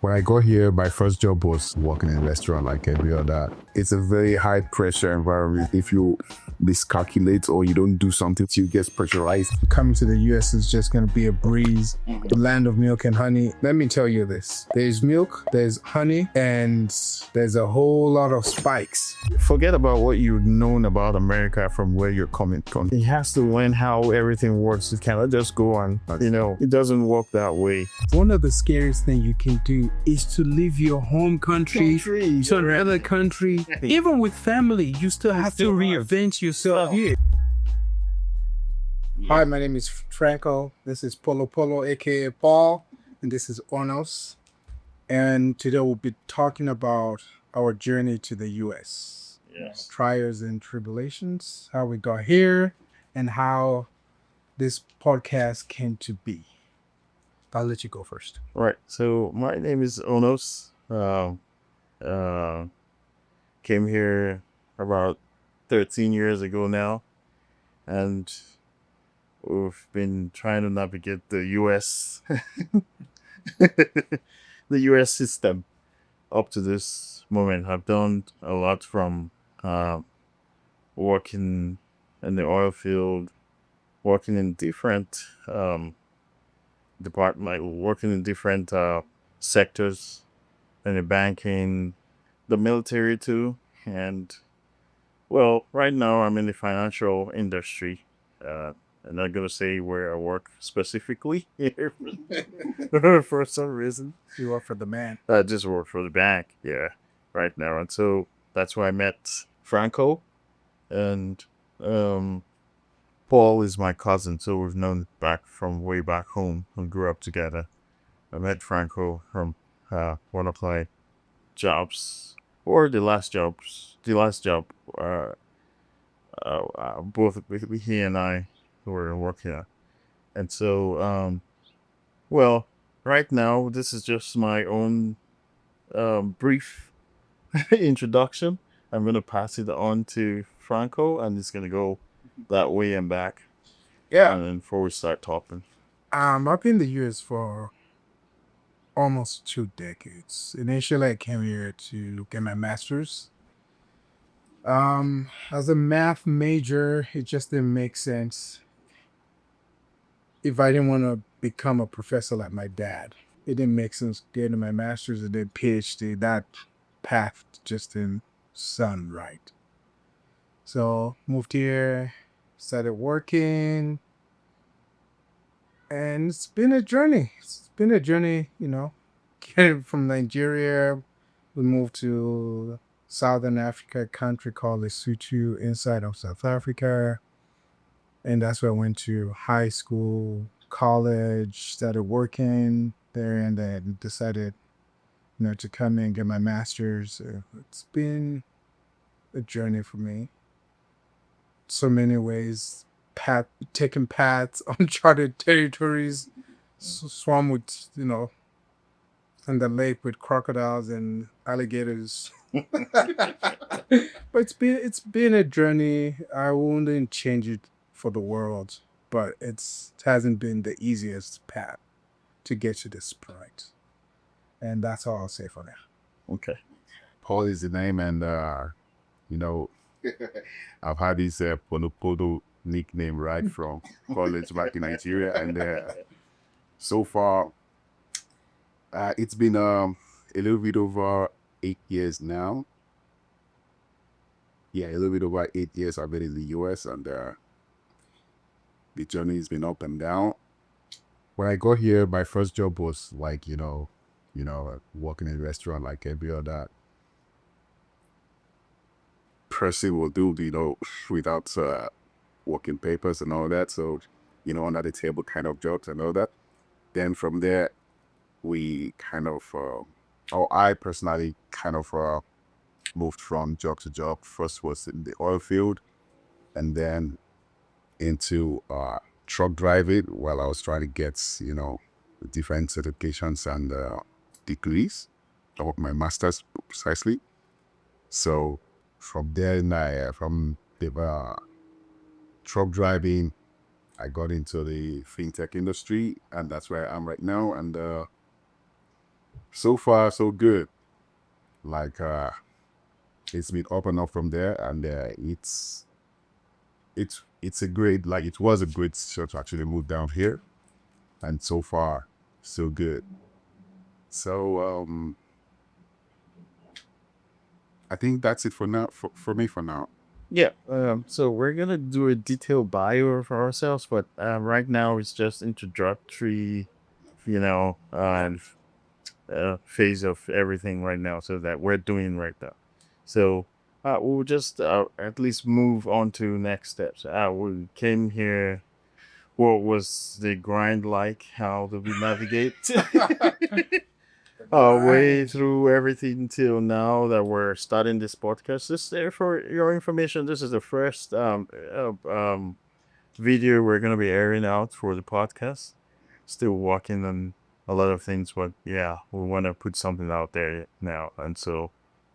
When I got here, my first job was working in a restaurant like every other. It's a very high pressure environment. If you miscalculate or you don't do something, you get pressurized. Coming to the US is just going to be a breeze. The land of milk and honey. Let me tell you this. There's milk, there's honey, and there's a whole lot of spikes. Forget about what you've known about America from where you're coming from. He has to learn how everything works. It cannot just go on. It doesn't work that way. One of the scariest things you can do is to leave your home country to another country. Even with family, you still have to reinvent yourself here. Hi, my name is Franco. This is Polo Polo, aka Paul, and this is Onos. And today we'll be talking about our journey to the US. Yes. Trials and tribulations, how we got here, and how this podcast came to be. I'll let you go first. Right. So my name is Onos. Came here about 13 years ago now, and we've been trying to navigate the U.S. the U.S. system up to this moment. I've done a lot from working in the oil field, working in different department, working in different sectors, in the banking, the military too, and well, right now I'm in the financial industry. I'm not gonna say where I work specifically here for some reason. You work for the man. I just work for the bank, yeah, right now, and so that's where I met Franco, and Paul is my cousin, so we've known back from way back home and grew up together. I met Franco from one of my jobs, or the last job, both with he and I were working at. And so, well, right now, this is just my own brief introduction. I'm going to pass it on to Franco, and it's going to go that way and back. Yeah. And then before we start talking. I've been in the US for almost 2 decades. Initially, I came here to get my master's. As a math major, it just didn't make sense if I didn't want to become a professor like my dad. It didn't make sense getting my master's and then PhD. That path just didn't sound right. So moved here, started working, and it's been a journey. Getting from Nigeria, we moved to Southern Africa, a country called Lesotho, inside of South Africa. And that's where I went to high school, college, started working there, and then decided, to come in and get my master's. It's been a journey for me. So many ways, taking paths, uncharted territories, swam with, in the lake with crocodiles and alligators. But it's been a journey. I wouldn't change it for the world, but it hasn't been the easiest path to get to this point. And that's all I'll say for now. Okay. Paul is the name, and I've had this Ponopodo nickname right from college back in Nigeria, and so far it's been a little bit over 8 years now. Yeah, a little bit over 8 years I've been in the US, and the journey has been up and down. When I got here, my first job was like, working in a restaurant like every other person will do, without working papers and all that. So, under the table kind of jobs and all that. Then from there, we kind of, or I personally kind of moved from job to job. First was in the oil field, and then into truck driving while I was trying to get, different certifications and degrees, or my master's precisely. So from there, from the truck driving, I got into the fintech industry, and that's where I am right now. And so far so good. Like it's been up and up from there, and it's a great, like, it was a great decision to actually move down here, and so far so good. So I think that's it for now, for me for now. Yeah. So we're gonna do a detailed bio for ourselves, but right now it's just introductory, and phase of everything right now. So that we're doing right now. So we'll just at least move on to next steps. We came here. What was the grind like? How did we navigate our way through everything till now that we're starting this podcast? Just there for your information. This is the first video we're gonna be airing out for the podcast. Still working on a lot of things, but yeah, we want to put something out there now, and so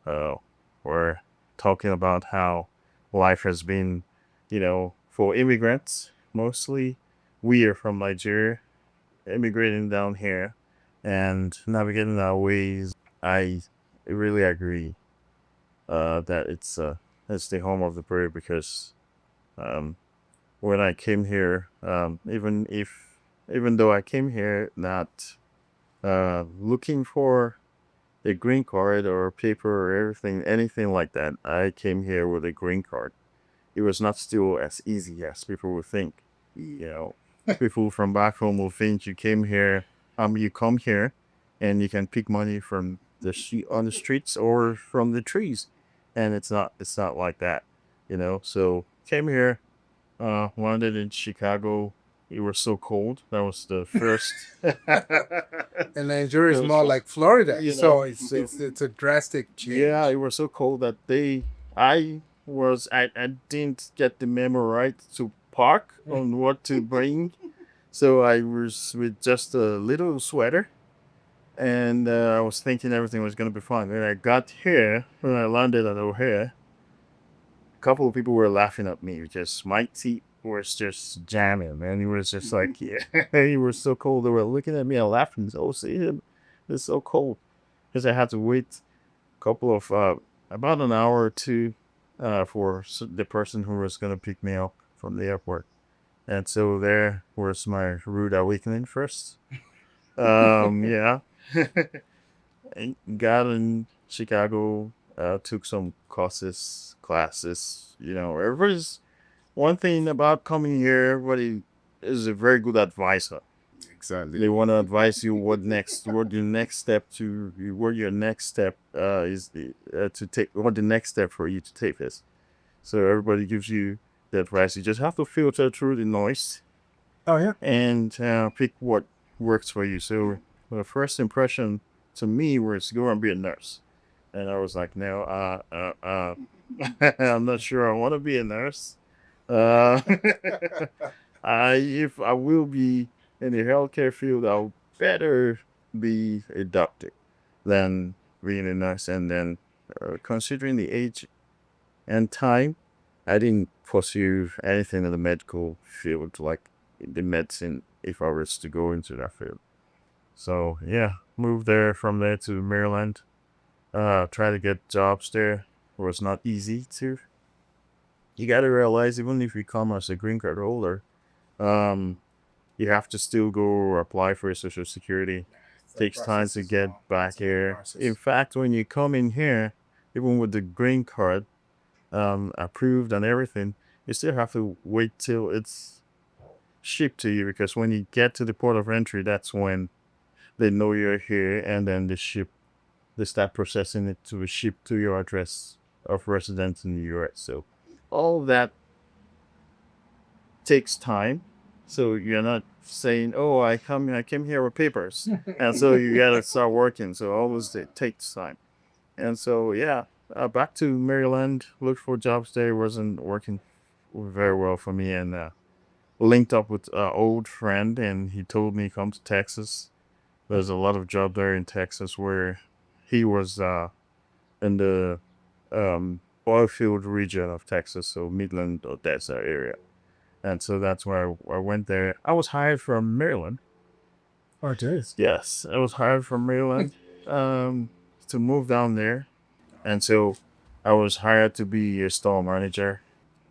uh, we're talking about how life has been, for immigrants mostly. We are from Nigeria, immigrating down here, and navigating our ways. I really agree that it's the home of the brave because um, when I came here, even though I came here not looking for a green card or paper or anything like that, I came here with a green card. It was not still as easy as people would think. You know, people from back home will think you come here, and you can pick money from on the streets or from the trees, and it's not like that. So came here, landed in Chicago. It was so cold. That was the first. And Nigeria is So, more like Florida, you so know, it's a drastic change. yeah, it was so cold that I didn't get the memo right to park on what to bring, so I was with just a little sweater, and I was thinking everything was gonna be fine. When I got here, when I landed at O'Hare, a couple of people were laughing at me because my teeth was just jamming, and it was just like, yeah, you were so cold. They were looking at me and laughing. Oh, see him, it's so cold because I had to wait a couple of about an hour or two for the person who was gonna pick me up from the airport, and so there was my rude awakening first. Yeah. I got in Chicago, took some classes. Everybody's one thing about coming here. Everybody is a very good advisor. Exactly. They want to advise you what your next step is to take, what the next step for you to take is. So everybody gives you the advice. You just have to filter through the noise Oh yeah. and pick what works for you. So the first impression to me was go and be a nurse, and I was like, no, I'm not sure I want to be a nurse. Uh, if I will be in the healthcare field, I'll better be a doctor than being a nurse. And then, considering the age and time, I didn't pursue anything in the medical field, like the medicine, if I was to go into that field. So yeah, moved there from there to Maryland. Try to get jobs there. It was not easy to. You gotta realize, even if you come as a green card holder, um, you have to still go apply for Social Security. Takes time to get back here. In fact, when you come in here, even with the green card approved and everything, you still have to wait till it's shipped to you, because when you get to the port of entry, that's when they know you're here, and then they start processing it to be shipped to your address of residence in the U.S. So all that takes time. So you're not saying, "Oh, I came here with papers," and so you gotta start working. So always it takes time. And so yeah, back to Maryland. Looked for jobs there. Wasn't working very well for me, and linked up with an old friend, and he told me come to Texas. There's a lot of job there in Texas where he was in the oil field region of Texas, so Midland, Odessa area. And so that's where I went there. I was hired from Maryland. Oh, it is. Yes, I was hired from Maryland. to move down there, and so I was hired to be a store manager.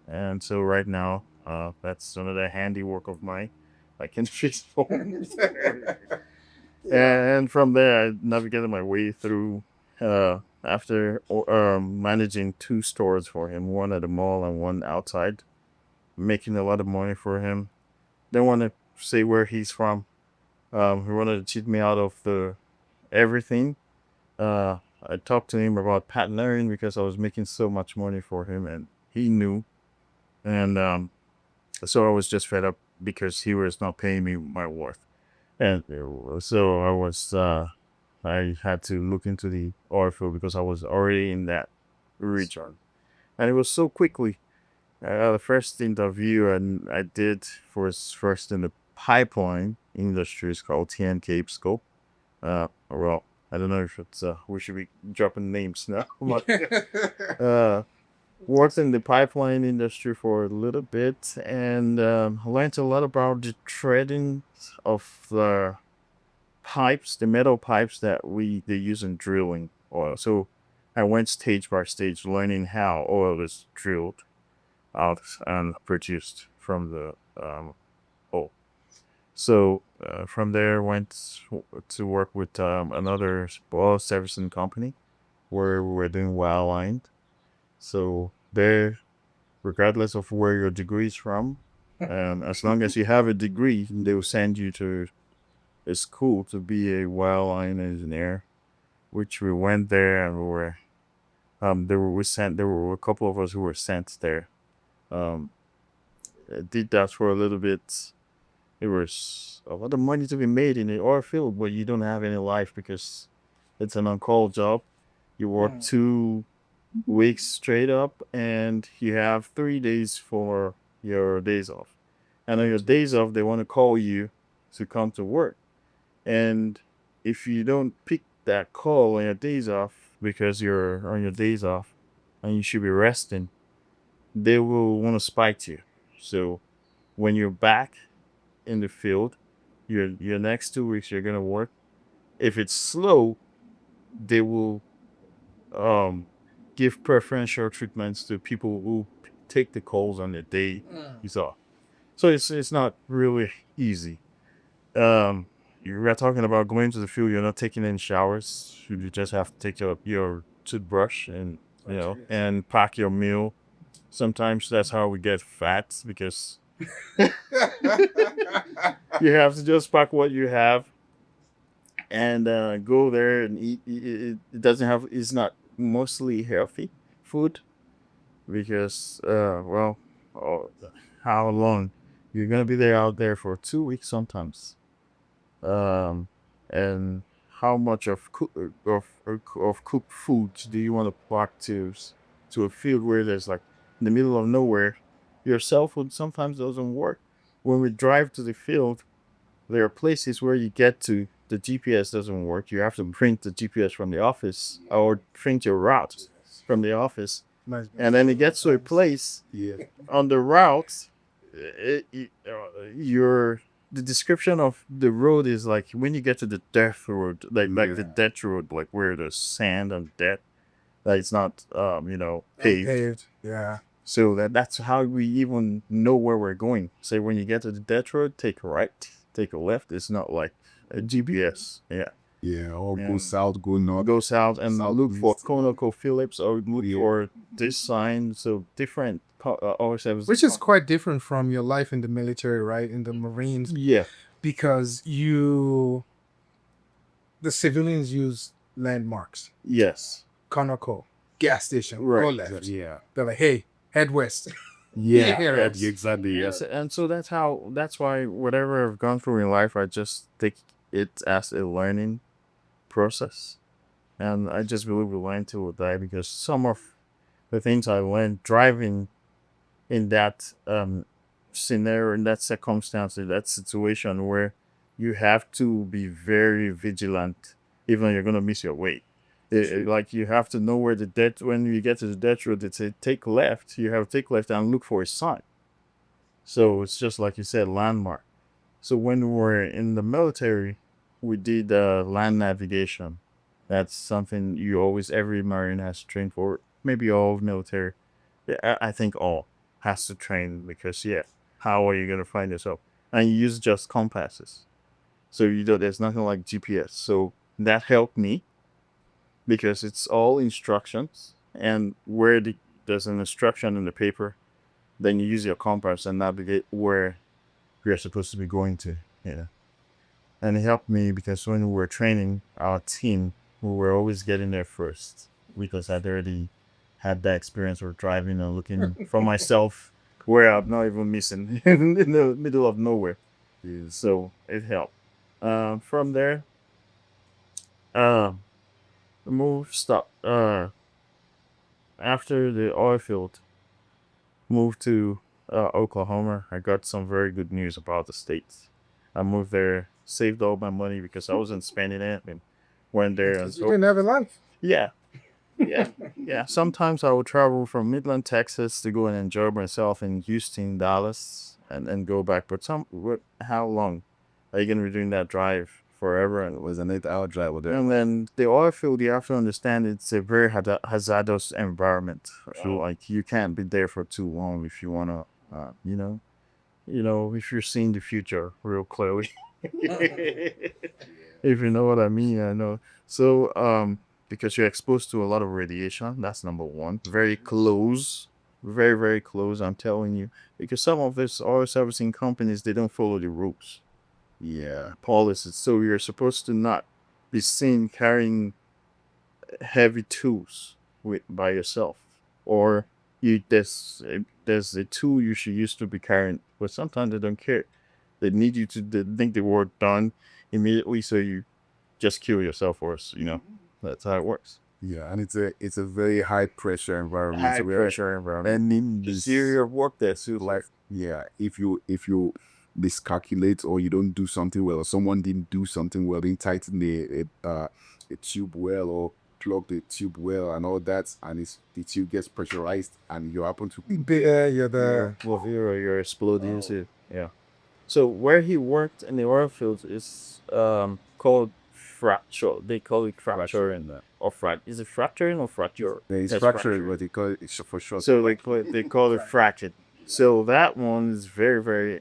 And so right now, that's another handiwork of mine. I can fix phones. And from there, I navigated my way through after managing two stores for him, one at the mall and one outside, making a lot of money for him. Didn't want to say where he's from. He wanted to cheat me out of the everything. I talked to him about partnering because I was making so much money for him, and he knew. And so I was just fed up because he was not paying me my worth. And so I had to look into the oil field because I was already in that region. And it was so quickly. The first interview and I did was first in the pipeline industry is called TN Cape Scope. Well, I don't know if it's we should be dropping names now, but uh, worked in the pipeline industry for a little bit and learned a lot about the threading of the pipes, the metal pipes that they use in drilling oil. So I went stage by stage learning how oil is drilled out and produced from the oil. So from there, went to work with another oil servicing company where we were doing wireline. So there, regardless of where your degree is from, as long as you have a degree, they will send you to a school to be a wireline engineer. Which we went there and we were there were we sent there were a couple of us who were sent there. Um, did that for a little bit. It was a lot of money to be made in the oil field, but you don't have any life because it's an on-call job. You work 2 weeks straight up, and you have 3 days for your days off. And on your days off, they want to call you to come to work. And if you don't pick that call on your days off because you're on your days off and you should be resting, they will want to spike you. So when you're back in the field, your next 2 weeks you're gonna work. If it's slow, they will um give preferential treatments to people who take the calls on the day is off. So it's not really easy. Um, you're talking about going to the field. You're not taking any showers. You just have to take your toothbrush and and pack your meal. Sometimes that's how we get fat because you have to just pack what you have and go there and eat. It doesn't have. It's not mostly healthy food because well, oh, how long you're gonna be there out there for 2 weeks sometimes, um, and how much of cooked foods do you want to pack to a field where there's like in the middle of nowhere? Your cell phone sometimes doesn't work. When we drive to the field, there are places where you get to the GPS doesn't work. You have to print the GPS from the office or print your route from the office, and then it gets to a place on the route. Your the description of the road is like when you get to the death road, like the death road, like where there's sand and death, that it's not paved. Paved. Yeah. So that's how we even know where we're going. Say when you get to the death road, take a right, take a left. It's not like a GPS. Yeah. Yeah, or go And south, go north. Go south and look for Southeast. ConocoPhillips or look for this sign. So different services. Which is quite different from your life in the military, right? In the Marines, Yeah. because the civilians use landmarks. Yes. Conoco, gas station, go Right. left. Yeah. They're like, hey, head west. Yeah, Here it is. exactly. Yes, and so that's why whatever I've gone through in life, I just take it as a learning process, and I just believe we learn till we die because some of the things I learned driving in that scenario, in that circumstance, in that situation where you have to be very vigilant, even though you're gonna miss your way. Like you have to know where when you get to the death road, it say take left. You have to take left and look for a sign. So it's just like you said, landmark. So when we were in the military, we did land navigation, That's something every Marine has to train for. Maybe all military. Yeah, I think all has to train because, yeah, how are you going to find yourself? And you use just compasses. So, there's nothing like GPS. So, that helped me because it's all instructions. And there's an instruction in the paper, then you use your compass and navigate where you're supposed to be going to. Yeah. And it helped me because when we were training our team, we were always getting there first because I'd already had that experience of driving and looking for myself where I'm not even missing in the middle of nowhere. Yeah. So it helped. From there, uh, the move stopped. After the oil field, moved to Oklahoma. I got some very good news about the states. I moved there, saved all my money because I wasn't spending it, and went there. And You so, didn't have a life. yeah, yeah, yeah. Sometimes I would travel from Midland, Texas, to go and enjoy myself in Houston, Dallas, and go back. But how long are you gonna be doing that drive forever? It was an 8-hour drive with And then the oil field, you have to understand it's a very hazardous environment. So like you can't be there for too long if you wanna, if you're seeing the future real clearly. If you know what I mean, I know. So because you're exposed to a lot of radiation, that's number one. Very close, very very close. I'm telling you, because some of these oil servicing companies they don't follow the rules. Yeah. Policies. So you're supposed to not be seen carrying heavy tools by yourself, or there's a tool you should use to be carrying, but sometimes they don't care. They need you to they think the work done immediately, so you just kill yourself first. That's how it works. Yeah, and it's a very high pressure environment. High So pressure environment. and in The this theory of work there too. like yeah, if you miscalculate or you don't do something well, or someone didn't do something well, didn't tighten the tube well or plug the tube well and all that, and the tube gets pressurized and you happen to You're the Well, you're exploding too. Yeah. So where he worked in the oil fields is called fracture. They call it fracturing or Is it fracturing or fracture? it's That's fractured, but they call it for short. So they call it fractured. So that one is very very.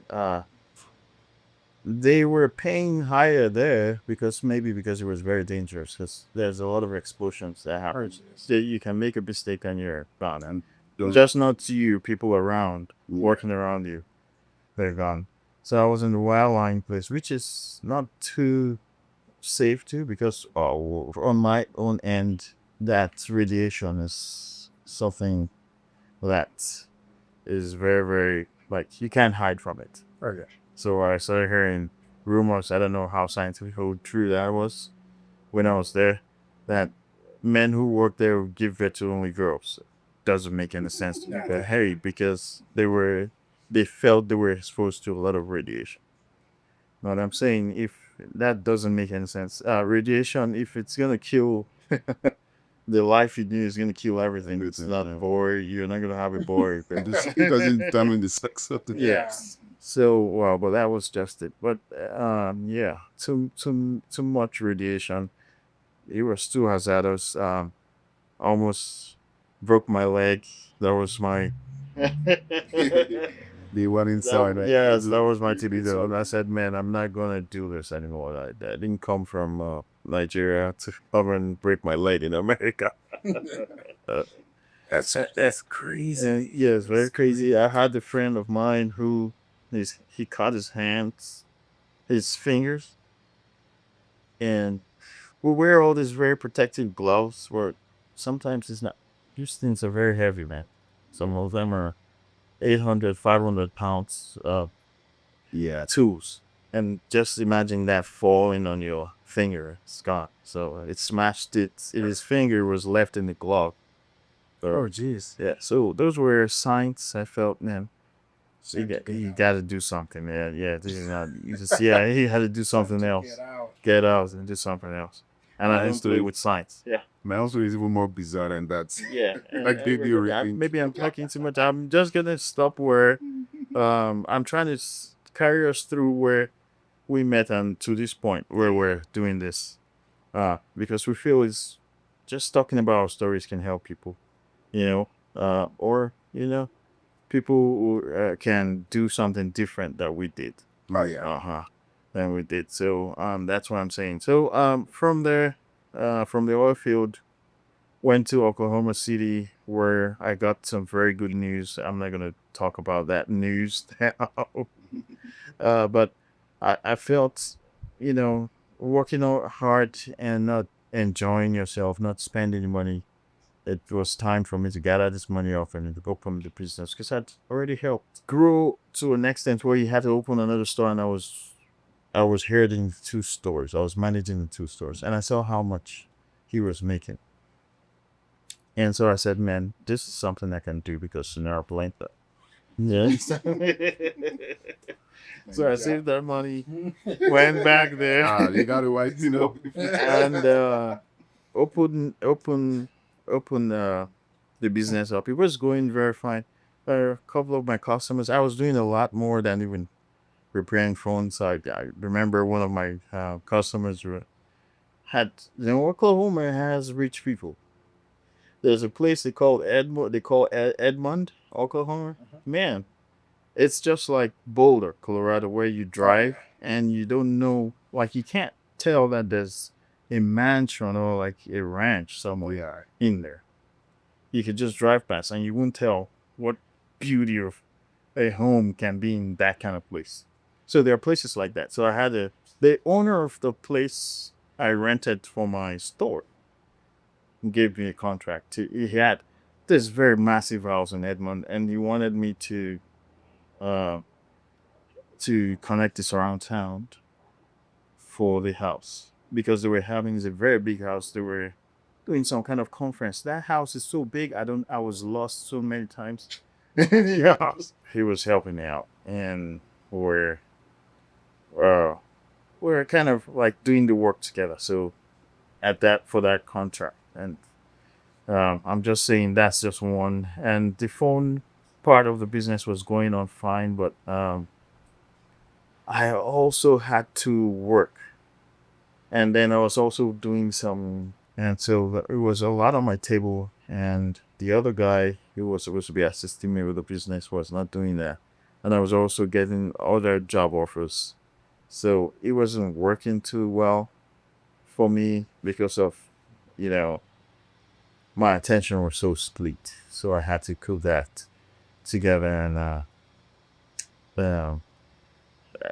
They were paying higher there because it was very dangerous because there's a lot of explosions that happen. So you can make a mistake and you're gone, and just not you, people around working around you, they're gone. So I was in the wildline place, which is not too safe too, because on my own end, that radiation is something that is very, very like you can't hide from it. okay. So I started hearing rumors. I don't know how scientific how true that was when I was there. That men who work there would give birth to only girls. Doesn't make any sense to me. But hey, because they felt they were exposed to a lot of radiation. Know what I'm saying? If that doesn't make any sense, radiation, if it's gonna kill the life you need, is gonna kill everything. It's not a boy. You're not gonna have a boy. It doesn't determine the sex of the Yes. So well, but that was just it. But yeah, too much radiation. It was too hazardous. Almost broke my leg. That was my. the one inside, right? Yes, that was my TB though. And I said, man, I'm not gonna do this anymore. I didn't come from Nigeria to come and break my leg in America. That's crazy. Yes, very crazy. I had a friend of mine who he cut his hands, his fingers, and we wear all these very protective gloves. Where sometimes it's not. These things are very heavy, man. Some of them are 800, 500 pounds Yeah. tools. And just imagine that falling on your finger, Scott. So it smashed it. His finger was left in the glove. Oh, jeez. Yeah. So those were signs I felt, man. So you got to do something, man. Yeah. He had to do something else. Get out and do something else. And I used to do it with science. Yeah. My answer is even more bizarre than that. Yeah. Like Maybe I'm talking too much. I'm just gonna stop where I'm trying to carry us through where we met and to this point where we're doing this. because we feel is just talking about our stories can help people, or people who, can do something different that we did. Oh yeah. Than we did. So that's what I'm saying. So from there, from the oil field, went to Oklahoma City where I got some very good news. I'm not gonna talk about that news now. But I felt, working hard and not enjoying yourself, not spending money. It was time for me to gather this money off and to open the business because I'd already helped grew to an extent where you had to open another store, and I was heading 2 stores. I was managing the 2 stores, and I saw how much he was making. And so I said, man, this is something I can do because sooner or later. Yes. So I saved that money, went back there, You got it right, and open the business up. It was going very fine. A couple of my customers, I was doing a lot more than even repairing phones. I remember one of my customers had, Oklahoma has rich people. There's a place they call Edmond. They call Edmond, Oklahoma. Man, it's just like Boulder, Colorado, where you drive and you don't know, like you can't tell that there's a mansion or like a ranch somewhere in there. You could just drive past and you won't tell what beauty of a home can be in that kind of place. So there are places like that. So the owner of the place I rented for my store gave me a contract. He had this very massive house in Edmond, and he wanted me uh, to connect this around town for the house because they were having a very big house. They were doing some kind of conference. That house is so big. I was lost so many times. Yeah, he was helping me out, and uh, we're kind of like doing the work together. So for that contract, and I'm just saying that's just one. And the phone part of the business was going on fine, but I also had to work, and then I was also doing some, and so it was a lot on my table. And the other guy who was supposed to be assisting me with the business was not doing that, and I was also getting other job offers, so it wasn't working too well for me because of, you know, my attention was so split. So I had to put that together, and um,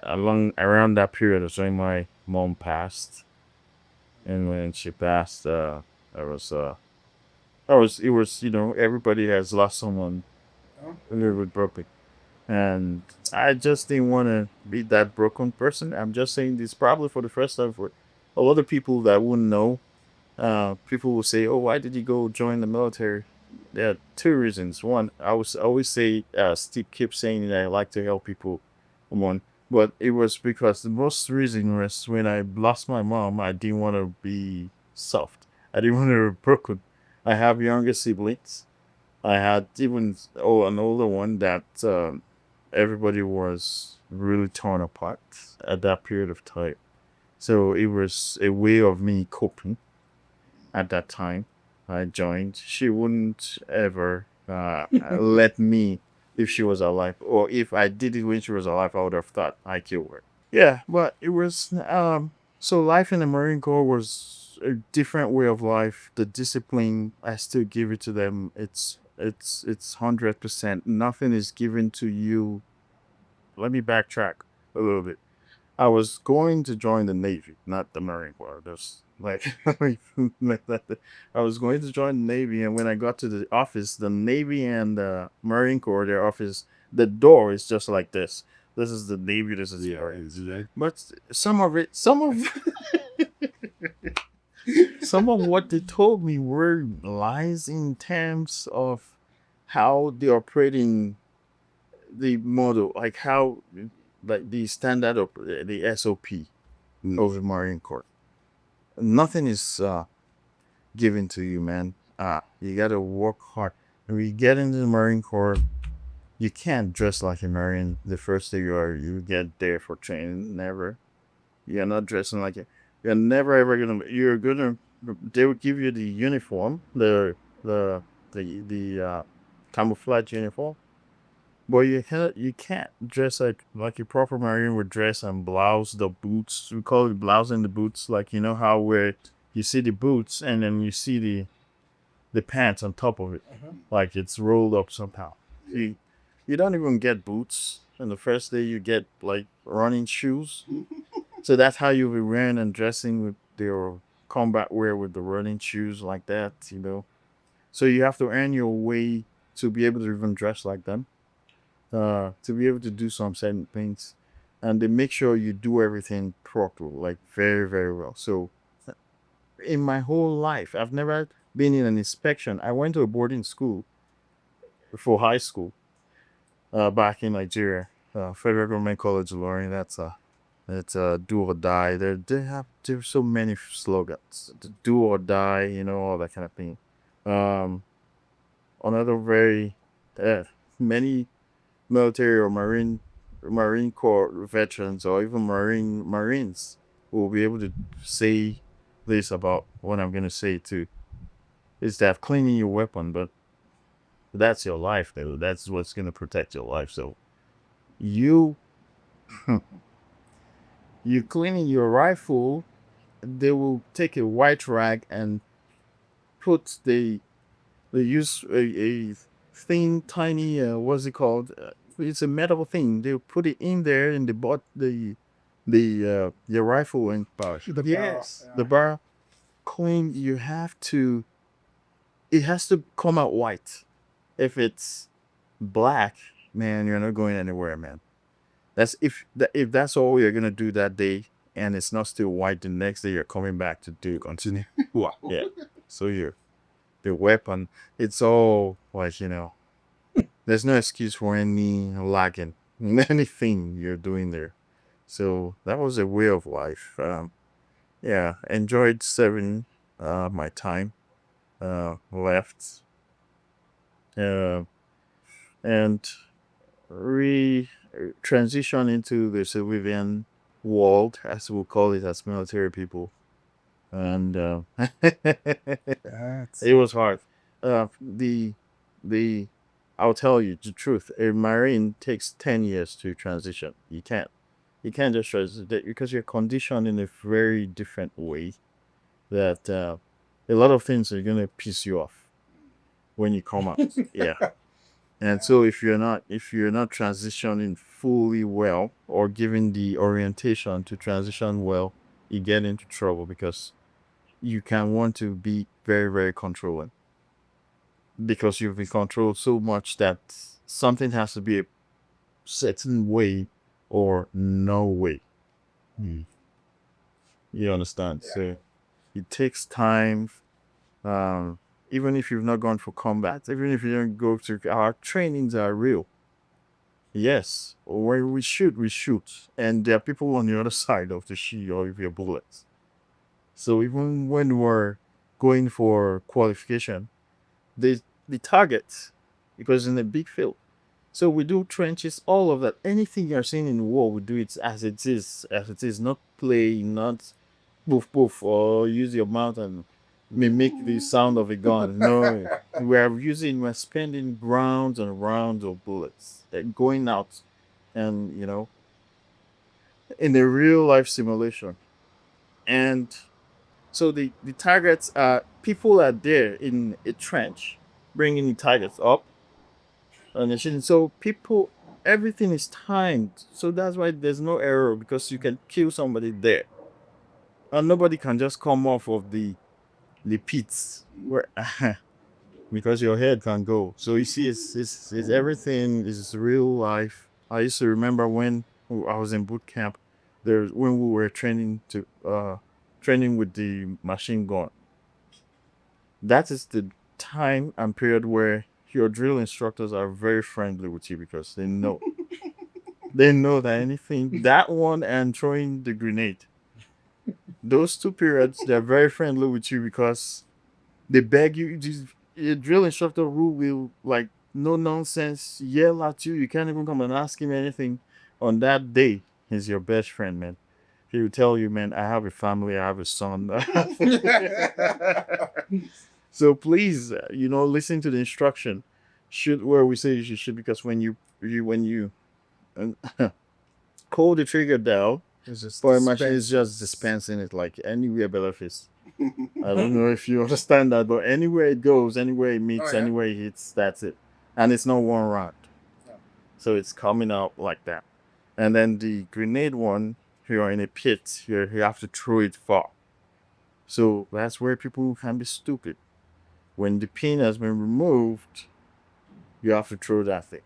along around that period was when my mom passed, and when she passed, I was it was, everybody has lost someone a little bit broken, and I just didn't want to be that broken person. I'm just saying this probably for the first time for a lot of people that wouldn't know. People will say, "Oh, why did you go join the military?" There are 2 reasons. One, I was always say, Steve keeps saying that I like to help people. One, but it was because the most reason was when I lost my mom, I didn't want to be soft. I didn't want to be broken. I have younger siblings. I had even an older one that everybody was really torn apart at that period of time. So it was a way of me coping at that time. I joined. She wouldn't ever let me, if she was alive, or if I did it when she was alive, I would have thought I killed her. Yeah, but it was so life in the Marine Corps was a different way of life. The discipline, I still give it to them. It's 100%. Nothing is given to you. Let me backtrack a little bit. I was going to join the Navy, not the Marine Corps. There's like, like that. I was going to join the Navy, and when I got to the office, the Navy and the Marine Corps, their office, the door is just like this. This is the Navy. This is the Marine. But some of what they told me were lies in terms of how they operating the model, like how, like the standard of the SOP of the Marine Corps. Nothing is given to you, man. You gotta work hard. When you get into the Marine Corps, you can't dress like a Marine the first day you get there for training. Never. You're not dressing like it. You're never ever gonna. You're gonna. They will give you the uniform, the the camouflage uniform, but you can't dress like a proper Marine would dress and blouse the boots. We call it blousing the boots. Like you know how where you see the boots and then you see the pants on top of it, like it's rolled up somehow. You don't even get boots. And the first day you get like running shoes. So that's how you'll be wearing and dressing with your combat wear with the running shoes like that, you know. So you have to earn your way to be able to even dress like them, to be able to do some certain things. And they make sure you do everything properly, like very, very well. So in my whole life, I've never been in an inspection. I went to a boarding school for high school back in Nigeria, Federal Government College Lorraine. That's do or die. There's so many slogans. Do or die, you know, all that kind of thing. Um, Another very many military or Marine Corps veterans or even Marines will be able to say this about what I'm gonna say too. Is that cleaning your weapon, but that's your life, though. That's what's gonna protect your life. So you you cleaning your rifle, they will take a white rag and put they use a thin, tiny what's it called? It's a metal thing. They put it in there and they bought the your rifle and The barrel, yes, yeah. the barrel clean. You have to. It has to come out white. If it's black, man, you're not going anywhere, man. That's if that's all you're gonna do that day, and it's not still white the next day, you're coming back to do continue. Wow. Yeah. So you're the weapon. It's all like you know. There's no excuse for any lagging, anything you're doing there. So that was a way of life. Yeah, enjoyed serving my time. Left. Uh, and re transition into the civilian world, as we'll call it as military people. And That's it was hard. The I'll tell you the truth. A marine takes 10 years to transition. You can't just transition because you're conditioned in a very different way. That a lot of things are gonna piss you off when you come out. Yeah. And so if you're not transitioning fully well or giving the orientation to transition well, you get into trouble because you can want to be very, very controlling because you've been controlled so much that something has to be a certain way or no way. You understand? So it takes time. Um, Even if you've not gone for combat, even if you don't go to our trainings are real. Yes, when we shoot, and there are people on the other side of the shield or of your bullets. So even when we're going for qualification, the target, because in a big field. So we do trenches, all of that. Anything you're seeing in war, we do it as it is, not play, not poof poof, or use your mouth and mimic the sound of a gun. No, we're spending rounds and rounds of bullets going out, and in a real life simulation. And so the targets are people are there in a trench, bringing the targets up and they're shooting. So people, everything is timed. So that's why there's no error because you can kill somebody there, and nobody can just come off of the pits where because your head can go. So you see, it's everything is real life. I used to remember when I was in boot camp, there when we were training with the machine gun. That is the time and period where your drill instructors are very friendly with you because they know that anything that one and throwing the grenade, those two periods, they're very friendly with you because they beg you. A drill instructor who will like no nonsense yell at you. You can't even come and ask him anything. On that day, he's your best friend, man. he would tell you, man, I have a family, I have a son. So please, listen to the instruction. Shoot where we say you should, because when you pull the trigger down It's just for a machine, it's dispense. just dispensing it like anywhere below fist. I don't know if you understand that, but anywhere it goes, anywhere it meets, Oh, yeah. anywhere it hits, that's it. And it's not one round. Yeah. So it's coming out like that. And then the grenade one, you're in a pit, you have to throw it far. So that's where people can be stupid. When the pin has been removed, you have to throw that thing.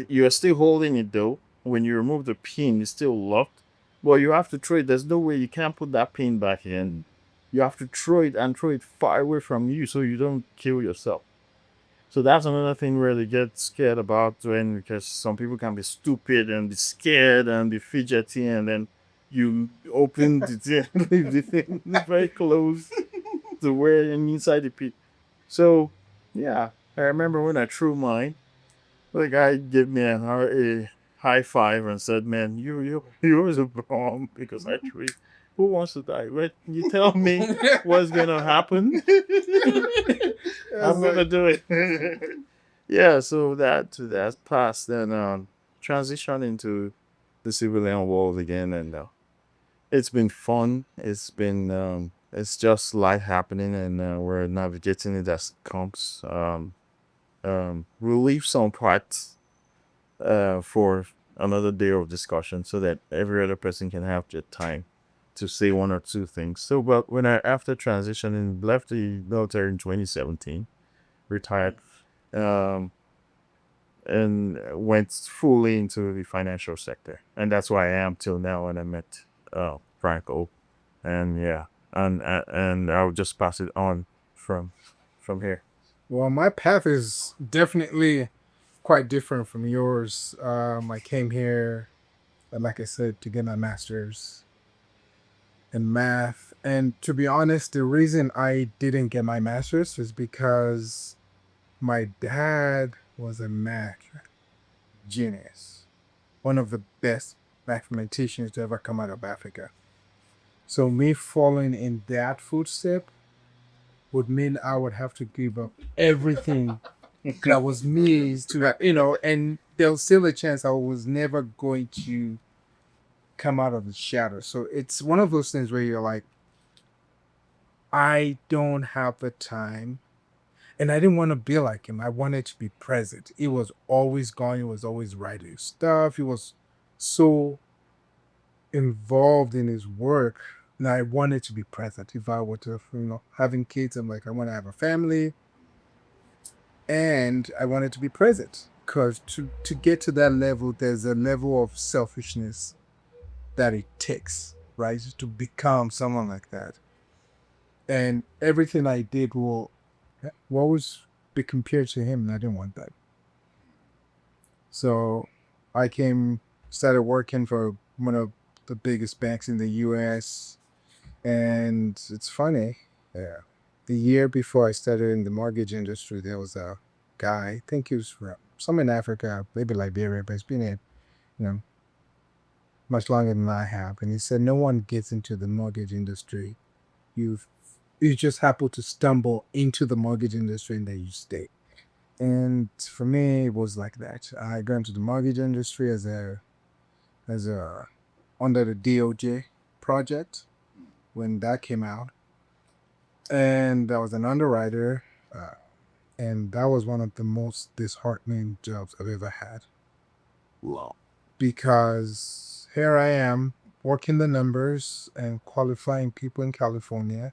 You're still holding it though. When you remove the pin, it's still locked. But you have to throw it. There's no way you can't put that pin back in. You have to throw it and throw it far away from you so you don't kill yourself. So that's another thing where they get scared about, because some people can be stupid and be scared and be fidgety, and then you open the thing, leave the thing very close to where inside the pit. So yeah, I remember when I threw mine, the guy gave me a high five and said, "Man, you was a bomb because I threw it. Who wants to die? Wait, you tell me what's gonna happen. I'm gonna do it." Yeah, so that's past. Then transition into the civilian world again, and it's been fun. It's just life happening, and we're navigating it as it comes. We'll leave some parts for another day of discussion so that every other person can have their time to say one or two things. So, but when I after transitioning, left the military in 2017, retired, um, and went fully into the financial sector, and that's why I am till now. And I met Franco, and yeah, and I'll just pass it on from here. Well, my path is definitely quite different from yours. I came here, like I said, to get my master's in math. And to be honest, the reason I didn't get my master's is because my dad was a math genius, one of the best mathematicians to ever come out of Africa. So me following in that footstep would mean I would have to give up everything that was me and there's still a chance I was never going to come out of the shadow. So it's one of those things where you're like, I don't have the time. And I didn't want to be like him. I wanted to be present. He was always gone. He was always writing stuff. He was so involved in his work. And I wanted to be present. If I were to, having kids, I'm like, I want to have a family. And I wanted to be present. Because to get to that level, there's a level of selfishness that it takes, right? To become someone like that. And everything I did will always be compared to him, and I didn't want that. So I started working for one of the biggest banks in the US. And it's funny, the year before I started in the mortgage industry, there was a guy, I think he was from some in Africa, maybe Liberia, but he's been in, much longer than I have. And he said, no one gets into the mortgage industry. You just happen to stumble into the mortgage industry and then you stay. And for me, it was like that. I got into the mortgage industry as a under the DOJ project when that came out, and I was an underwriter, and that was one of the most disheartening jobs I've ever had. Wow. Because here I am working the numbers and qualifying people in California.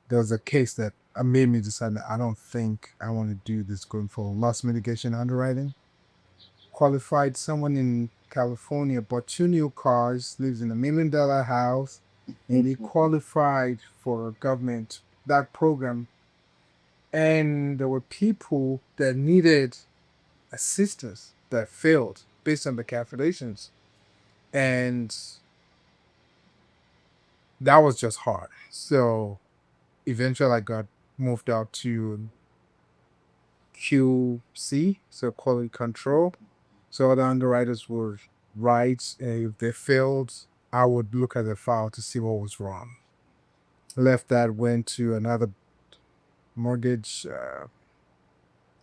There was a case that made me decide that I don't think I want to do this going forward. Loss mitigation underwriting. Qualified someone in California, bought 2 new cars, lives in $1 million house, and he qualified for government, that program. And there were people that needed assistance that failed based on the calculations. And that was just hard. So eventually I got moved out to QC, so quality control. So other underwriters would write, if they failed, I would look at the file to see what was wrong. Left that, went to another mortgage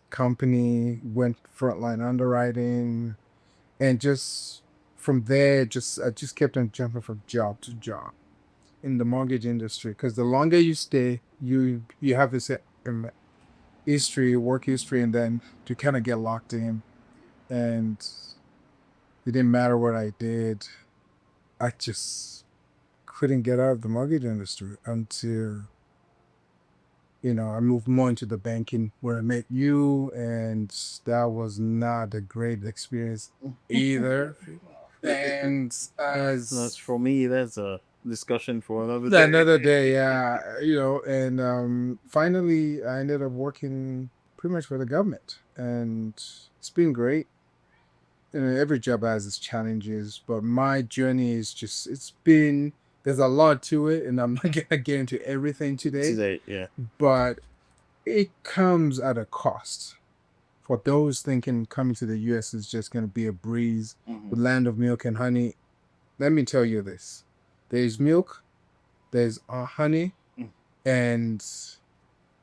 company, went frontline underwriting, and just from there, I just kept on jumping from job to job in the mortgage industry. Because the longer you stay, you have this history, work history, and then to kind of get locked in. And it didn't matter what I did. I just couldn't get out of the mortgage industry until, I moved more into the banking where I met you, and that was not a great experience either. And That's for me. That's a discussion for another day. another day, yeah, and finally I ended up working pretty much for the government, and it's been great. Every job has its challenges, but my journey is just, there's a lot to it, and I'm not gonna get into everything today, Yeah. but it comes at a cost. For those thinking coming to the US is just gonna be a breeze, the land of milk and honey, let me tell you this. There's milk, there's honey, and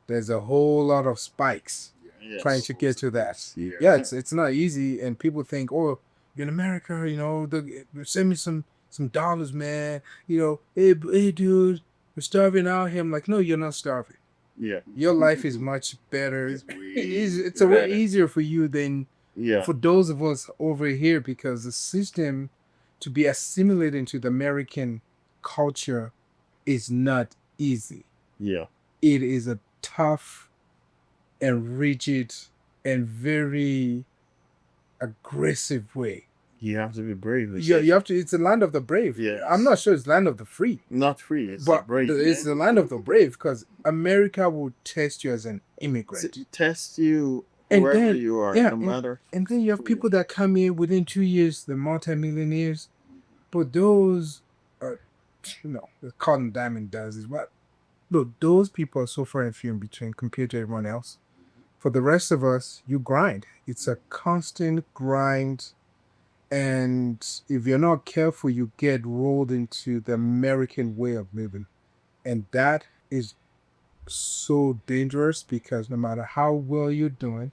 there's a whole lot of spikes Yes. trying to get to that. Yeah. Yeah, it's not easy, and people think, oh, you're in America, send me some dollars, man. Hey, dude, we're starving out here. I'm like, no, you're not starving. Yeah. Your life is much better. It's a better. way easier for you than Yeah. for those of us over here, because the system to be assimilated into the American culture is not easy. Yeah. It is a tough and rigid and very aggressive way. You have to be brave. You have to. It's the land of the brave. Yes. I'm not sure it's land of the free, Not free. It's but brave. it's the land of the brave, because America will test you as an immigrant. To test you And wherever then- you are, yeah, no matter. And then you have people that come in within 2 years, the multimillionaires, but those are, the cotton diamond does is what. Look, those people are so far and few in between compared to everyone else. For the rest of us, you grind. It's a constant grind. And if you're not careful, you get rolled into the American way of living. And that is so dangerous, because no matter how well you're doing,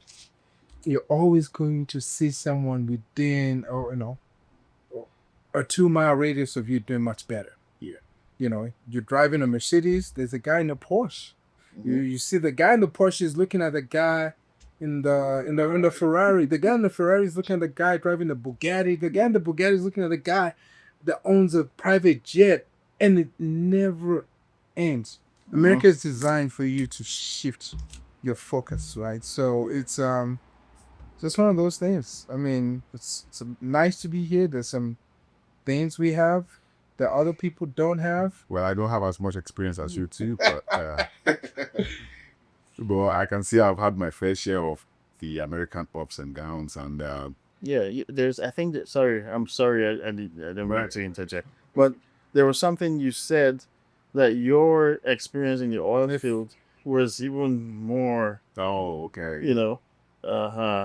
you're always going to see someone within, a 2-mile radius of you doing much better. Yeah. You're driving a Mercedes, there's a guy in a Porsche. You see the guy in the Porsche is looking at the guy in the Ferrari. The guy in the Ferrari is looking at the guy driving the Bugatti. The guy in the Bugatti is looking at the guy that owns a private jet, and it never ends. America is designed for you to shift your focus, right? So it's just one of those things. I mean, it's nice to be here. There's some things we have that other people don't have. Well, I don't have as much experience as you too, but but I can see I've had my fair share of the American pops and gowns, and Yeah, there's. I think that. Sorry, I'm sorry. I didn't mean Right. to interject. But there was something you said that your experience in the oil field was even more. okay.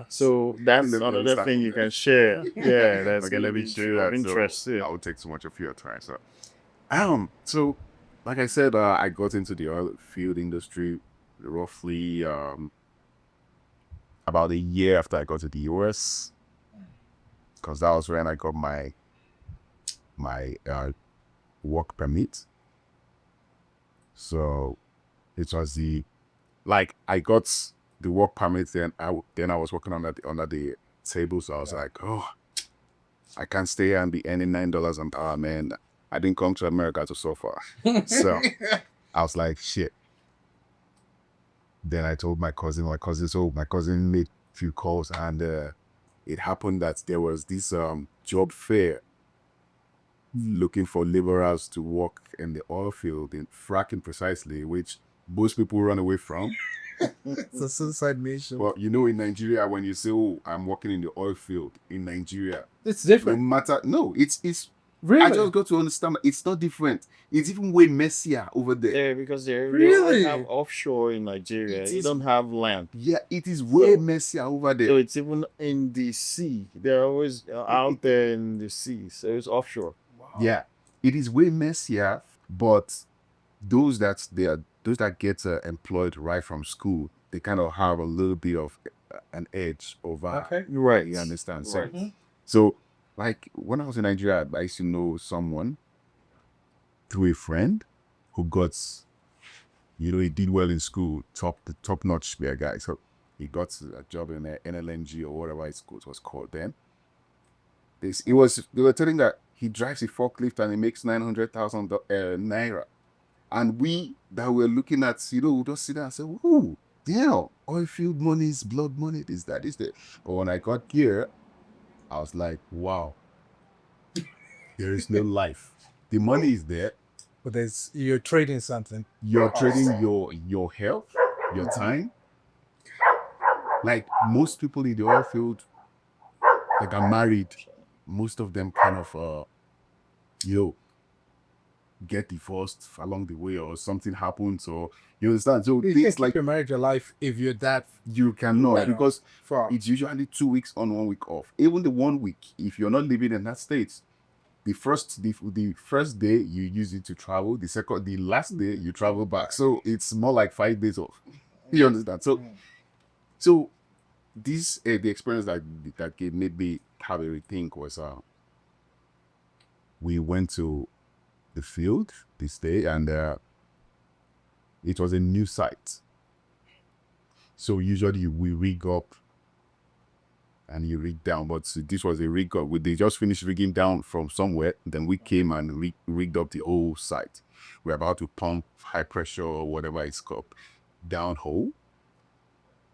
So that's Let me another understand. thing you can share. Yeah, that's Okay, let me share of that. interest. So Yeah. I will take too much of your time. So like I said, I got into the oil field industry roughly about a year after I got to the US, because that was when I got my work permit. So it was I got the work permit, then I was working under the table. So I was like, oh, I can't stay here and be earning $9 an hour, man. I didn't come to America to suffer. So I was like, shit. Then I told my cousin, so my cousin made a few calls, and it happened that there was this job fair looking for laborers to work in the oil field, in fracking precisely, which most people run away from. It's a suicide mission. Well, in Nigeria, when you say, oh, I'm working in the oil field in Nigeria, It's no different. matter, no, it's Really? I just got to understand it's not different. It's even way messier over there. There, because they Really? have offshore in Nigeria. It You is- don't have land. Yeah, it is way So- messier over So there. it's even in the sea. They're always out there in the sea. So it's offshore. Yeah. it is way messier, but those that get employed right from school, they kind of have a little bit of an edge over. Okay. Right. You understand? Right. So, like when I was in Nigeria, I used to know someone through a friend who got, he did well in school, the top notch guy. So he got a job in NLNG or whatever it was called then. They were telling that he drives a forklift and he makes 900,000 naira. And we that were looking at, we just sit there and say, "Ooh, damn, oil field money is blood money, this, that, this, that." But when I got here, I was like, wow, there is no life. The money is there. But you're trading something. You're trading your health, your time. Like most people in the oil field that are married, most of them kind of get divorced along the way or something happens, or you understand. So You things can't like keep your marriage alive if you're that you cannot, Yeah. because far. it's usually 2 weeks on, 1 week off. Even the 1 week, if you're not living in that state, the first day you use it to travel, the last day you travel back. So it's more like 5 days off. You understand? So this the experience that made me have a rethink was we went to the field this day, and it was a new site. So usually we rig up and you rig down, but this was a rig up. They just finished rigging down from somewhere, then we came and rigged up the whole site. We're about to pump high pressure or whatever it's called downhole.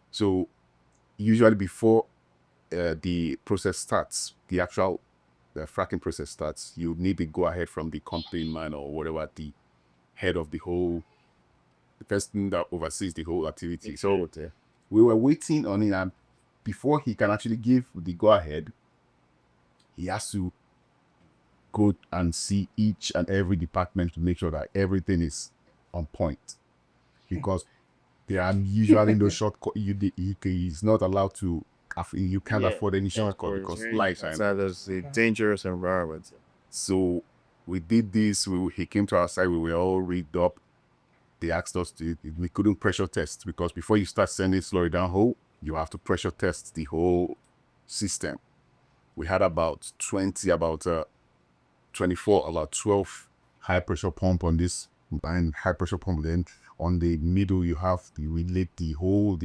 So usually before the process starts, the actual fracking process starts, you need to go ahead from the company man or whatever, the head of the person that oversees the whole activity. So we were waiting on him, and before he can actually give the go ahead, he has to go and see each and every department to make sure that everything is on point, because there are usually no shortcut. He's not allowed to. You can't afford any shortcut because life. That is a dangerous environment. So we did this. He came to our side. We were all rigged up. They asked us we couldn't pressure test, because before you start sending slurry downhole, you have to pressure test the whole system. We had about 24, about 12 high pressure pump on this, and high pressure pump. Then on the middle, you have the relate the whole,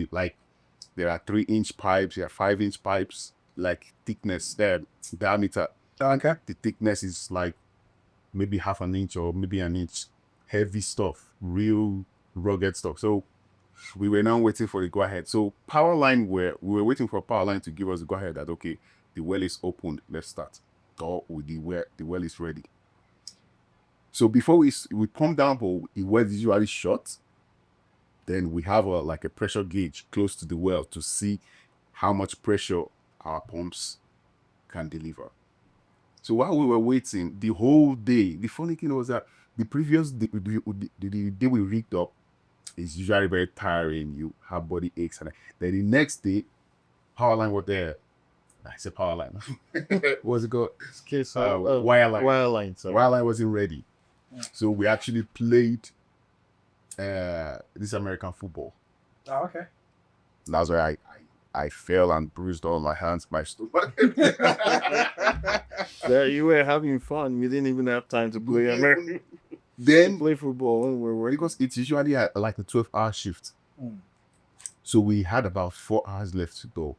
there are 3-inch pipes, there are 5-inch pipes, like thickness, diameter. Okay. The thickness is like maybe half an inch or maybe an inch. Heavy stuff, real rugged stuff. So we were now waiting for the go ahead. So we were waiting for power line to give us the go ahead that okay, the well is opened, let's start. Or with the well is ready. So before we pump down, but the well is usually shut. Then we have a pressure gauge close to the well to see how much pressure our pumps can deliver. So while we were waiting the whole day, the funny thing was that the previous day, the day we rigged up is usually very tiring. You have body aches, and then the next day, power line was there. I said power line. What's it called? Wireline. Wireline wasn't ready. So we actually played this American football. Oh, okay. That's why I fell and bruised all my hands, my stomach. There you were having fun. We didn't even have time to play American. Then Play football when we're working. because it's usually like a 12-hour shift. So we had about 4 hours left to go.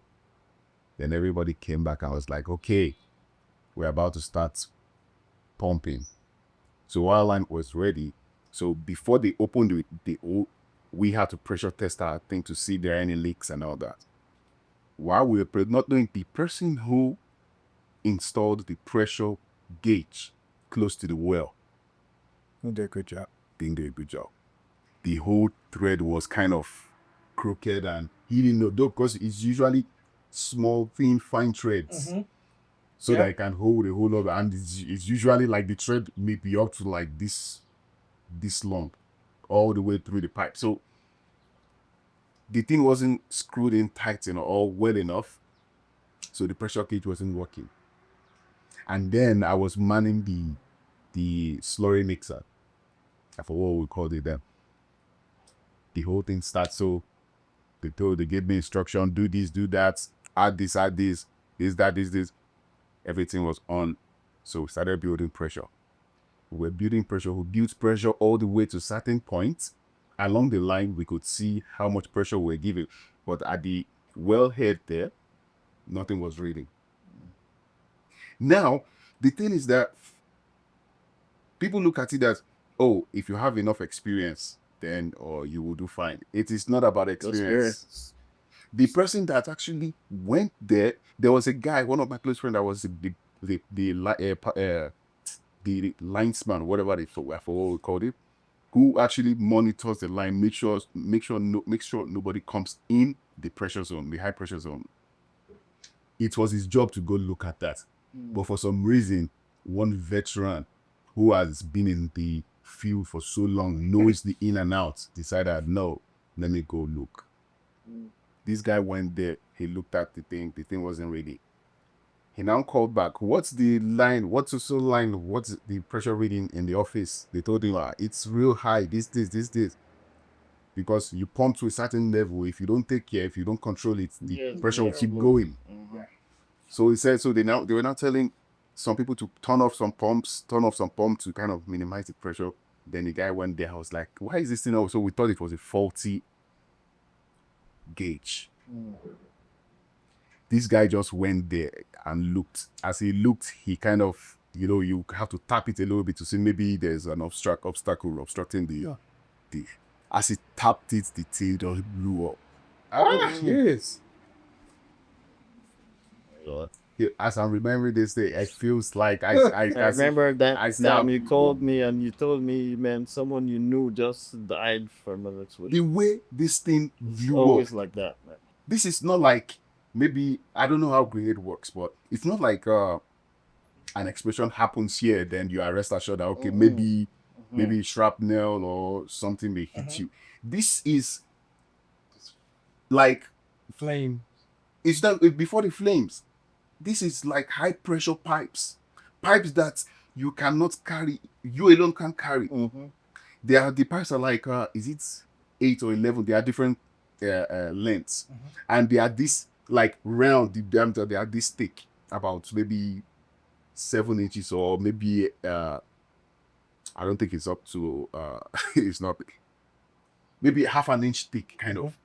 Then everybody came back and was like, okay, we're about to start pumping. So wireline was ready. So before they opened we had to pressure test our thing to see if there are any leaks and all that. While we were not doing, the person who installed the pressure gauge close to the well did a good job. didn't do a good job. The whole thread was kind of crooked, and he didn't know, though, because it's usually small, thin, fine threads. So that it can hold a whole lot, and it's usually like the thread may be up to like this long, all the way through the pipe. So the thing wasn't screwed in tight or well enough, so the pressure gauge wasn't working. And then I was manning the slurry mixer. I forgot what we called it then. The whole thing starts. So they gave me instruction, do this, do that, add this, this. Everything was on. So we started building pressure. We were building pressure. We built pressure all the way to certain points. Along the line, we could see how much pressure we were giving. But at the wellhead there, nothing was reading. Now, the thing is that people look at it as, oh, if you have enough experience, then you will do fine. It is not about experience. The person that actually went there was a guy, one of my close friends, that was the linesman, whatever I forgot what we called it, who actually monitors the line, make sure nobody comes in the pressure zone, the high pressure zone. It was his job to go look at that. But for some reason, one veteran who has been in the field for so long, knows the in and out, decided, no, let me go look. This guy went there, he looked at the thing wasn't ready. He now called back, what's the line, what's the pressure reading in the office? They told him, it's real high, this. Because you pump to a certain level, if you don't take care, if you don't control it, the pressure will keep going. So he said, they were now telling some people to turn off some pumps to kind of minimize the pressure. Then the guy went there. I was like, why is this thing out? So we thought it was a faulty gauge. This guy just went there and looked. As he looked, he kind of, you have to tap it a little bit to see maybe there's an obstacle obstructing the. As he tapped it, the thing just blew up. Yes. As I'm remembering this day, it feels like I remember that time you called me. me and you told me, man, someone you knew just died from an explosion. The way this thing blew Always up, like that, man. this is not like, maybe, I don't know how grenade works, but it's not like an explosion happens here, then you are rest assured that, okay, maybe shrapnel or something may hit you. This is like Flame. It's that before the flames. This is like high pressure pipes that you cannot carry. You alone can't carry. The pipes are like is it 8 or 11? They are different lengths, and they are this like round. The diameter, they are this thick, about maybe 7 inches, or maybe I don't think it's up to it's not, maybe half an inch thick, kind of.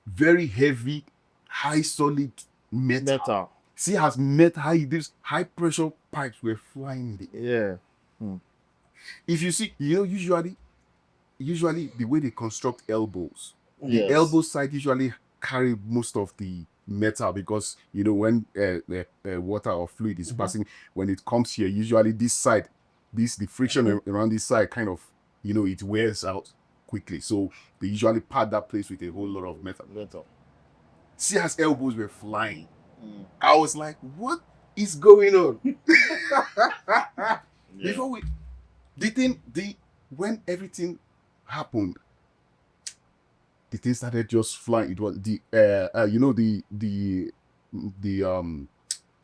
Very heavy, high solid metal. See, has these high pressure pipes were flying in the air. If you see, usually the way they construct elbows, the elbow side usually carry most of the metal, because when water or fluid is passing, when it comes here, usually this side, the friction around this side kind of, it wears out quickly. So they usually pad that place with a whole lot of metal. See, as elbows were flying, I was like, what is going on? Before when everything happened, the thing started just flying. It was the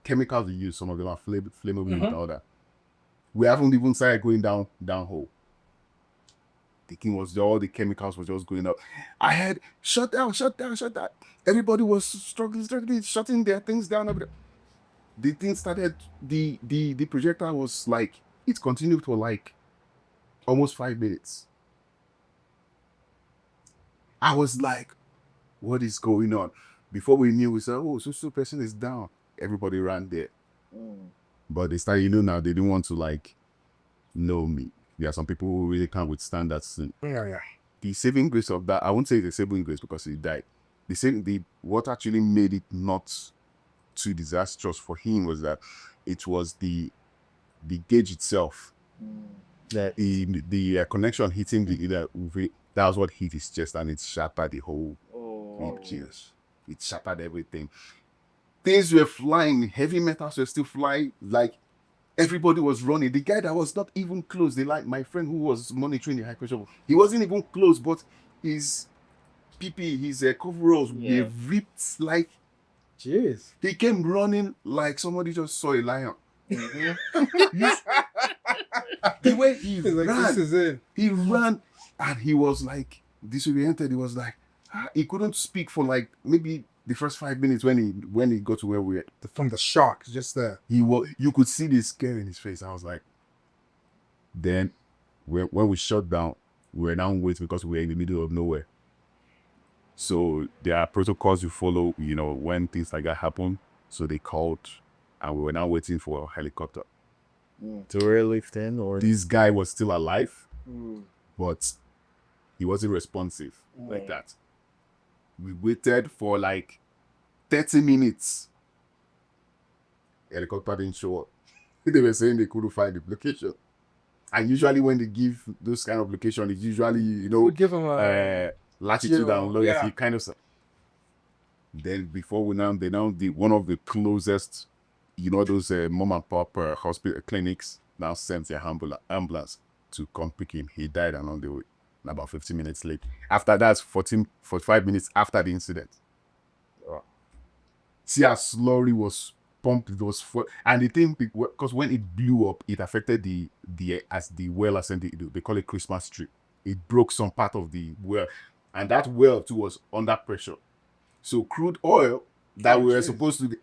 chemicals we use, some of them are flammable and all that. We haven't even started going downhole. The thing was, all the chemicals were just going up. I had shut down. Everybody was struggling, shutting their things down. The thing started, the projectile was like, it continued for like almost 5 minutes. I was like, what is going on? Before we knew, we said, oh, so person is down. Everybody ran there. But they started, now they didn't want to like know me. There are some people who really can't withstand that sin. Yeah. The saving grace of that, I won't say it's a saving grace because he died. What actually made it not too disastrous for him was that it was the gauge itself. That the connection hitting that was what hit his chest, and it shattered the whole gears. It shattered everything. Things were flying, heavy metals were still flying, like everybody was running. The guy that was not even close, my friend who was monitoring the high pressure, he wasn't even close, but his PP, his coveralls were ripped like. Jeez. He came running like somebody just saw a lion. The way he He's like, ran, this is it. he ran, and he was like disoriented. He was like, he couldn't speak for like maybe the first 5 minutes when he got to where we were. From the shock, just the. You could see the scare in his face. I was like, then when we shut down, we were now waiting because we were in the middle of nowhere. So there are protocols you follow, when things like that happen. So they called, and we were now waiting for a helicopter. To airlift in, or This guy was still alive, but he wasn't responsive like that. We waited for like 30 minutes. Helicopter didn't show up. They were saying they couldn't find the location. And usually when they give those kind of location, it's usually, We'll give him a. latitude and longitude, yeah. kind of. Then before they now did one of the closest, those mom and pop hospital clinics now sent their ambulance to come pick him. He died along the way, about 15 minutes late. After that, 45 minutes after the incident. See how slowly was pumped. It was and the thing, because when it blew up, it affected the as the well ascended. They call it Christmas tree. It broke some part of the well, and that well too was under pressure. So crude oil that we were supposed to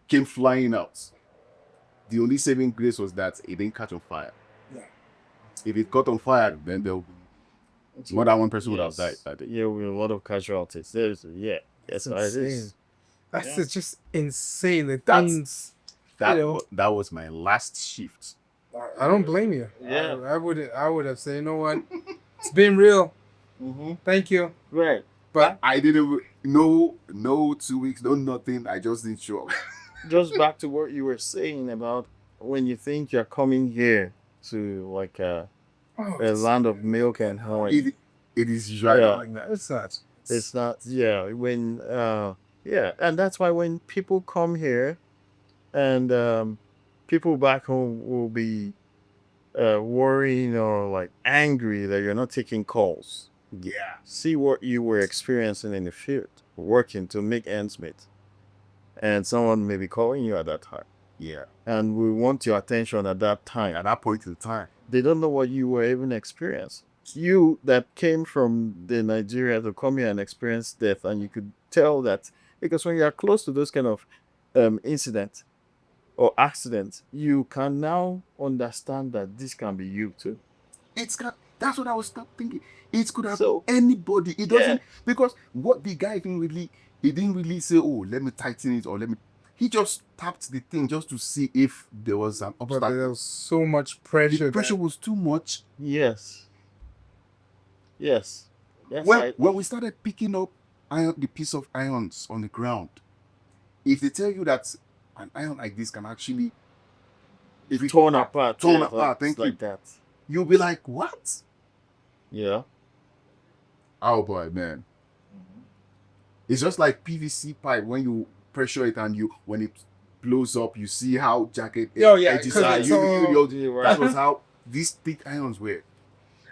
came flying out. The only saving grace was that it didn't catch on fire. Yeah. If it caught on fire, then there would be more than one person would have died that day. Yeah, with a lot of casualties. Yes, it is. That's just insane. The That's- things. That was my last shift. I don't blame you. Yeah. I would have said, you know what? It's been real. Thank you. Right. But I didn't no 2 weeks, no nothing. I just didn't show up. Just back to what you were saying about when you think you're coming here to like a land of milk and honey. It is usually Yeah. like that. It's not. It's not, when, and that's why when people come here and people back home will be worrying or like angry that you're not taking calls. Yeah. See what you were experiencing in the field, working to make ends meet. And someone may be calling you at that time. Yeah. And we want your attention at that time. At that point in time. They don't know what you were even experiencing. You that came from the Nigeria to come here and experience death, and you could tell that because when you are close to those kind of incidents or accidents, you can now understand that this can be you too. That's what I was thinking. It could have So- anybody. It doesn't because what the guy he didn't really say, oh, let me tighten it or let me. He just tapped the thing just to see if there was an But obstacle. there was so much pressure. The pressure was too much. Yes. That's When we started picking up the piece of irons on the ground, if they tell you that an iron like this can actually torn apart. Torn yeah, apart, it's thank like you. that. You'll be like, what? Yeah. Oh boy, man. It's just like PVC pipe when you pressure it and when it blows up, you see how jagged edges 'cause are. it's all- That was how these thick irons were.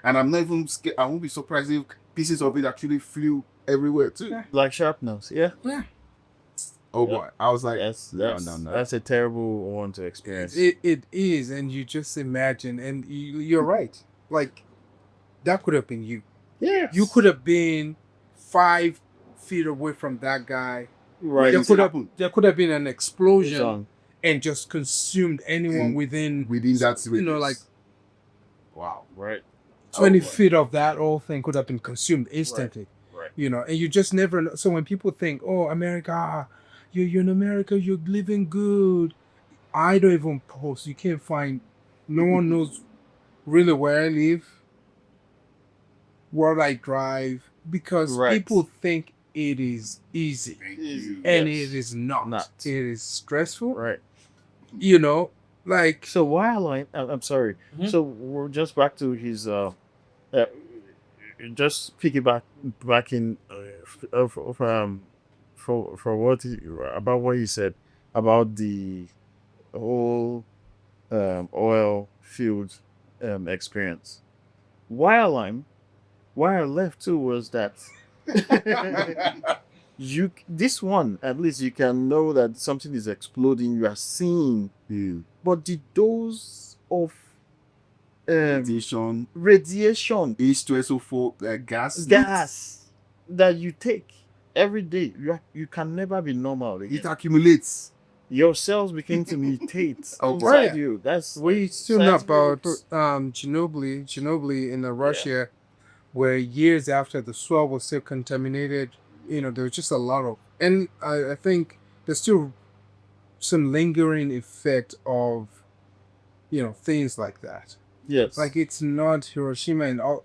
And I'm not even scared. I won't be surprised if pieces of it actually flew everywhere too. Like sharpness. Yeah. Oh boy. I was like, That's that's a terrible one to experience. It is, and you just imagine, and you're right. Like that could have been you. Yeah. You could have been 5 feet away from that guy. right. There could have been an explosion It's and just consumed anyone within that series. like wow. right. 20 boy. feet of that whole thing could have been consumed instantly. Right. And you just never know. So when people think, oh, America, you're in America, you're living good. I don't even post. You can't find, no one knows really where I live, where I drive, because Right. people think it is easy. And it is not. It is stressful. Right. Like, So while I'm sorry. Mhm. So we're just back to his just piggyback back in for what about what he said about the whole oil field experience. While I left too was that this one at least you can know that something is exploding. You are seeing. But the dose of radiation, radiation, H2SO4 gas. gas that you take every day. You can never be normal again. It accumulates. Your cells begin to mutate Oh, inside right. you. That's We still know about scientific Ginobili in Russia, where years after the soil was still contaminated, there was just a lot of, and I think there's still some lingering effect of, things like that. yes. Like it's not Hiroshima and all.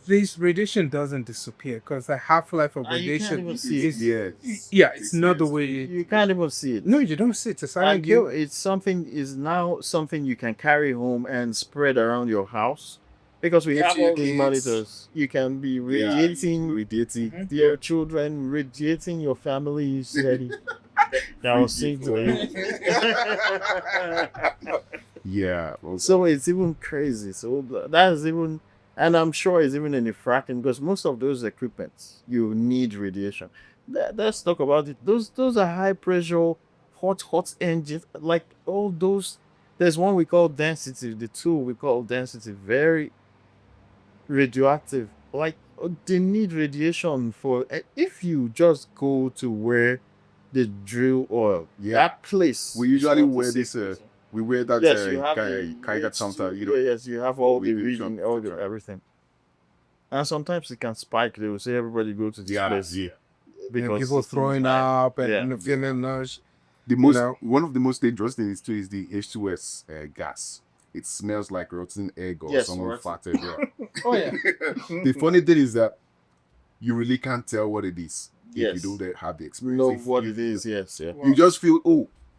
This radiation doesn't disappear because the half-life of And you can't radiation even see it. is Yes. it's not the way You can't even see it. No, you don't see it. It's silent And you, guilt. it's something is now something you can carry home and spread around your house because we If have you all these kids- monitors. You can be radiating your children, radiating your family steady. That was safe to you. Yeah. Well, So it's even crazy. So that's even, and I'm sure it's even in the fracking because most of those equipments you need radiation. Let's talk about it. Those are high pressure, hot engines. Like all those, there's one we call density. The tool we call density, very radioactive. Like they need radiation for. If you just go to where they drill oil, Yeah. that place. we is usually not a wear safe this. place. We wear that. Yes, you have the Kaiga H2, Santa. yes, you have all we the do reading, some- all the everything. And sometimes it can spike. They will say everybody go to this place because People it's too throwing high. up and Yeah. feeling nauseous. The most know? one of the most dangerous things too is the H2S gas. It smells like rotten egg or Yes, someone rotten. farted. Yeah. Oh yeah. The funny thing is that you really can't tell what it is Yes. if you don't have the We experience. know If what you- it is. Yes, yeah. You just feel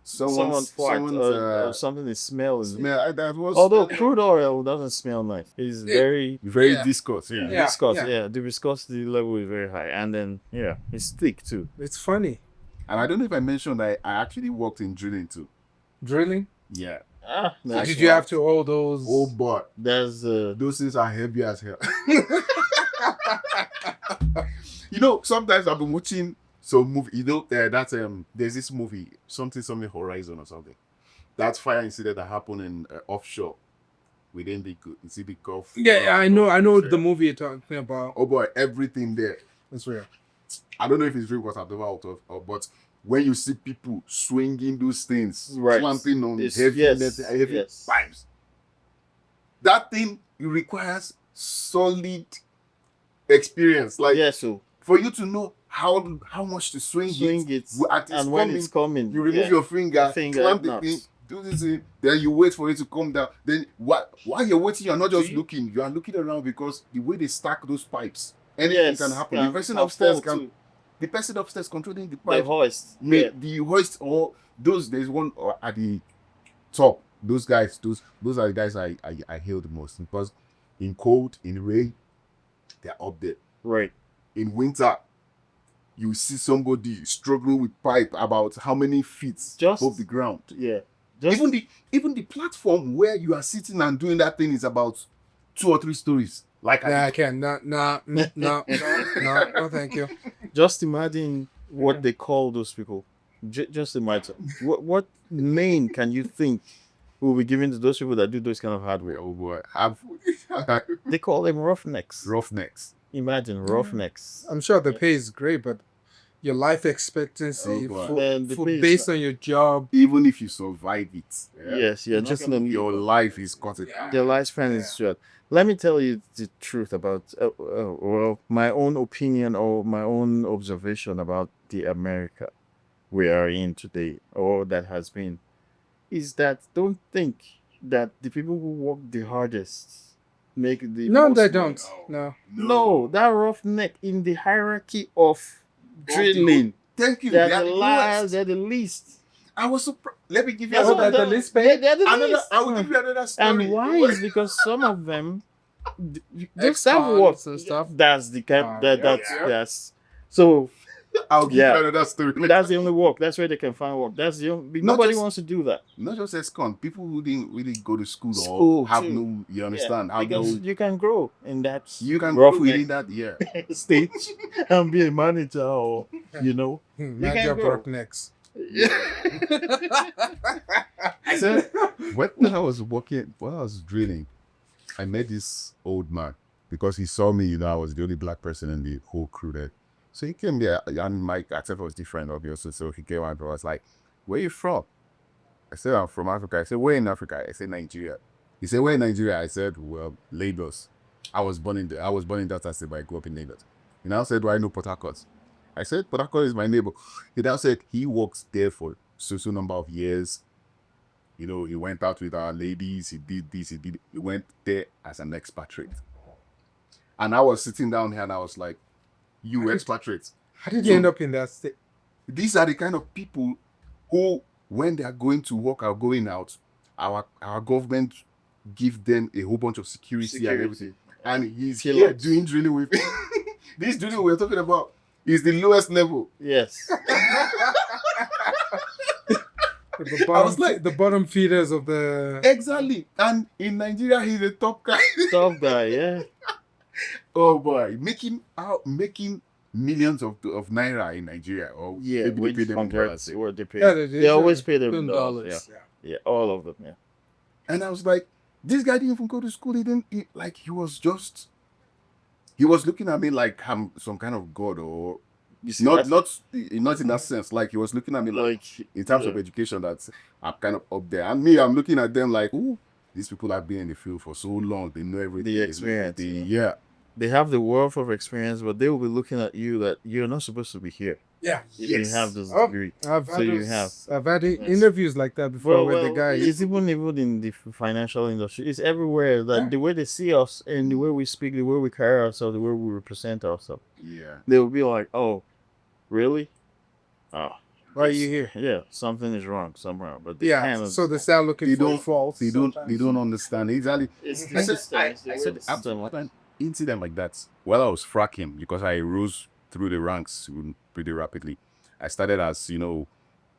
Someone farts someone's or something that smells. smell that was Although crude oil doesn't smell nice, it's very very Yeah. viscous. Yeah. Yeah. viscous. Yeah, the viscosity level is very high, and then it's thick too. It's funny. And I don't know if I mentioned I actually worked in drilling too. Drilling. Yeah. Did you have to hold those? Oh boy. There's Those things are heavy as hell. Sometimes I've been watching some movie. There's this movie, something Horizon or something. That fire incident that happened in offshore within the Gulf. Yeah, I know the movie you're talking about. Oh boy, everything there. It's real. I don't know if it's real what I've never out of, but when you see people swinging those things, Right. clamping on It's- heavy yes. pipes, that thing requires solid experience. Like so for you to know how much to swing it, at and when it's coming, you remove your finger, Finger, clamp the nuts. thing, do this thing, then you wait for it to come down. Then while you're waiting, you're not just looking, you are looking around because the way they stack those pipes, anything can happen. The person upstairs the person upstairs controlling the the pipe hoist. the hoist or those there's one at the top. Those guys, those are the guys I hail the most because in cold, in rain, they're up there. Right. In winter, you see somebody struggling with pipe about how many feet Just- above the ground. Yeah. Just Even the platform where you are sitting and doing that thing is about 2 or 3 stories. Like I can't. No, thank you. just imagine what they call those people. Just imagine what name can you think will be given to those people that do those kind of hardware? oh boy, They call them roughnecks. roughnecks. Imagine roughnecks. I'm sure the pay is great, but your life expectancy Oh, boy. Man, the pay is- based on your job. Even if you survive it, Yes, yeah, just your life is cut it. their lifespan is short. Let me tell you the truth about, my own opinion or my own observation about the America we are in today, or that has been, is that don't think that the people who work the hardest make the No, most they money. don't. No. No, that roughneck in the hierarchy of drilling, Thank you. they're They are the the last, lowest. they're the least. I was surprised. Let me give you That's Oh, what that the least paid? They're the another. least. I will give you another story. And why is because some of them they self Ex-cons work and stuff. That's the kind that's yeah. that's so I'll give Yeah. you another story. that's the only work. That's where they can find work. That's the only, Not nobody just- wants to do that. Not just ex-con, people who didn't really go to school, School, or have too. no. You understand? Yeah, have because no. you can grow in that You can rough grow within that. Yeah. stage and be a manager or Manager of grow. roughnecks. So when I was working, when I was drilling, I met this old man because he saw me, I was the only black person in the whole crew there. So he came there, and my accent was different, obviously. So he came and was like, "Where you from?" I said, "I'm from Africa." I said, "Where in Africa?" I said, "Nigeria." He said, "Where in Nigeria?" I said, "Well, Lagos." I was born in Delta State, but I grew up in Lagos. He now said, "Do I know Port Harcourt?" I said, "Port Harcourt is my neighbor." He now said he works there for so number of years. He went out with our ladies, he did this, he went there as an expatriate. And I was sitting down here and I was like, "You expatriates." How did you end up in that state? These are the kind of people who, when they are going to work or going out, our government give them a whole bunch of security and everything. And he's here doing drilling with this drilling we're talking about is the lowest level. Yes. I was like the bottom feeders of the. Exactly. And in Nigeria, he's a top guy. Top guy, yeah. Oh boy, making millions of naira in Nigeria, or Yeah, maybe they pay them in dollars. what they pay. Yeah, They always pay them in dollars. dollars. Yeah, all of them. Yeah. And I was like, this guy didn't even go to school. He was looking at me like I'm some kind of god, or not in that sense. Like he was looking at me like in terms of education, that I'm kind of up there. And me, I'm looking at them like, ooh, these people have been in the field for so long. They know everything. The experience. Yeah. They have the wealth of experience, but they will be looking at you that you're not supposed to be here. Yeah. You have this degree. I've had interviews like that before where the guy. It's even in the financial industry. It's everywhere that the way they see us and the way we speak, the way we carry ourselves, the way we represent ourselves. Yeah. They will be like, "Oh, really? Oh, Why are you here?" Yeah, something is wrong somewhere." But so they start looking for faults. They don't understand exactly. I said an incident like that. Well, I was fracking because I rose through the ranks pretty rapidly. I started as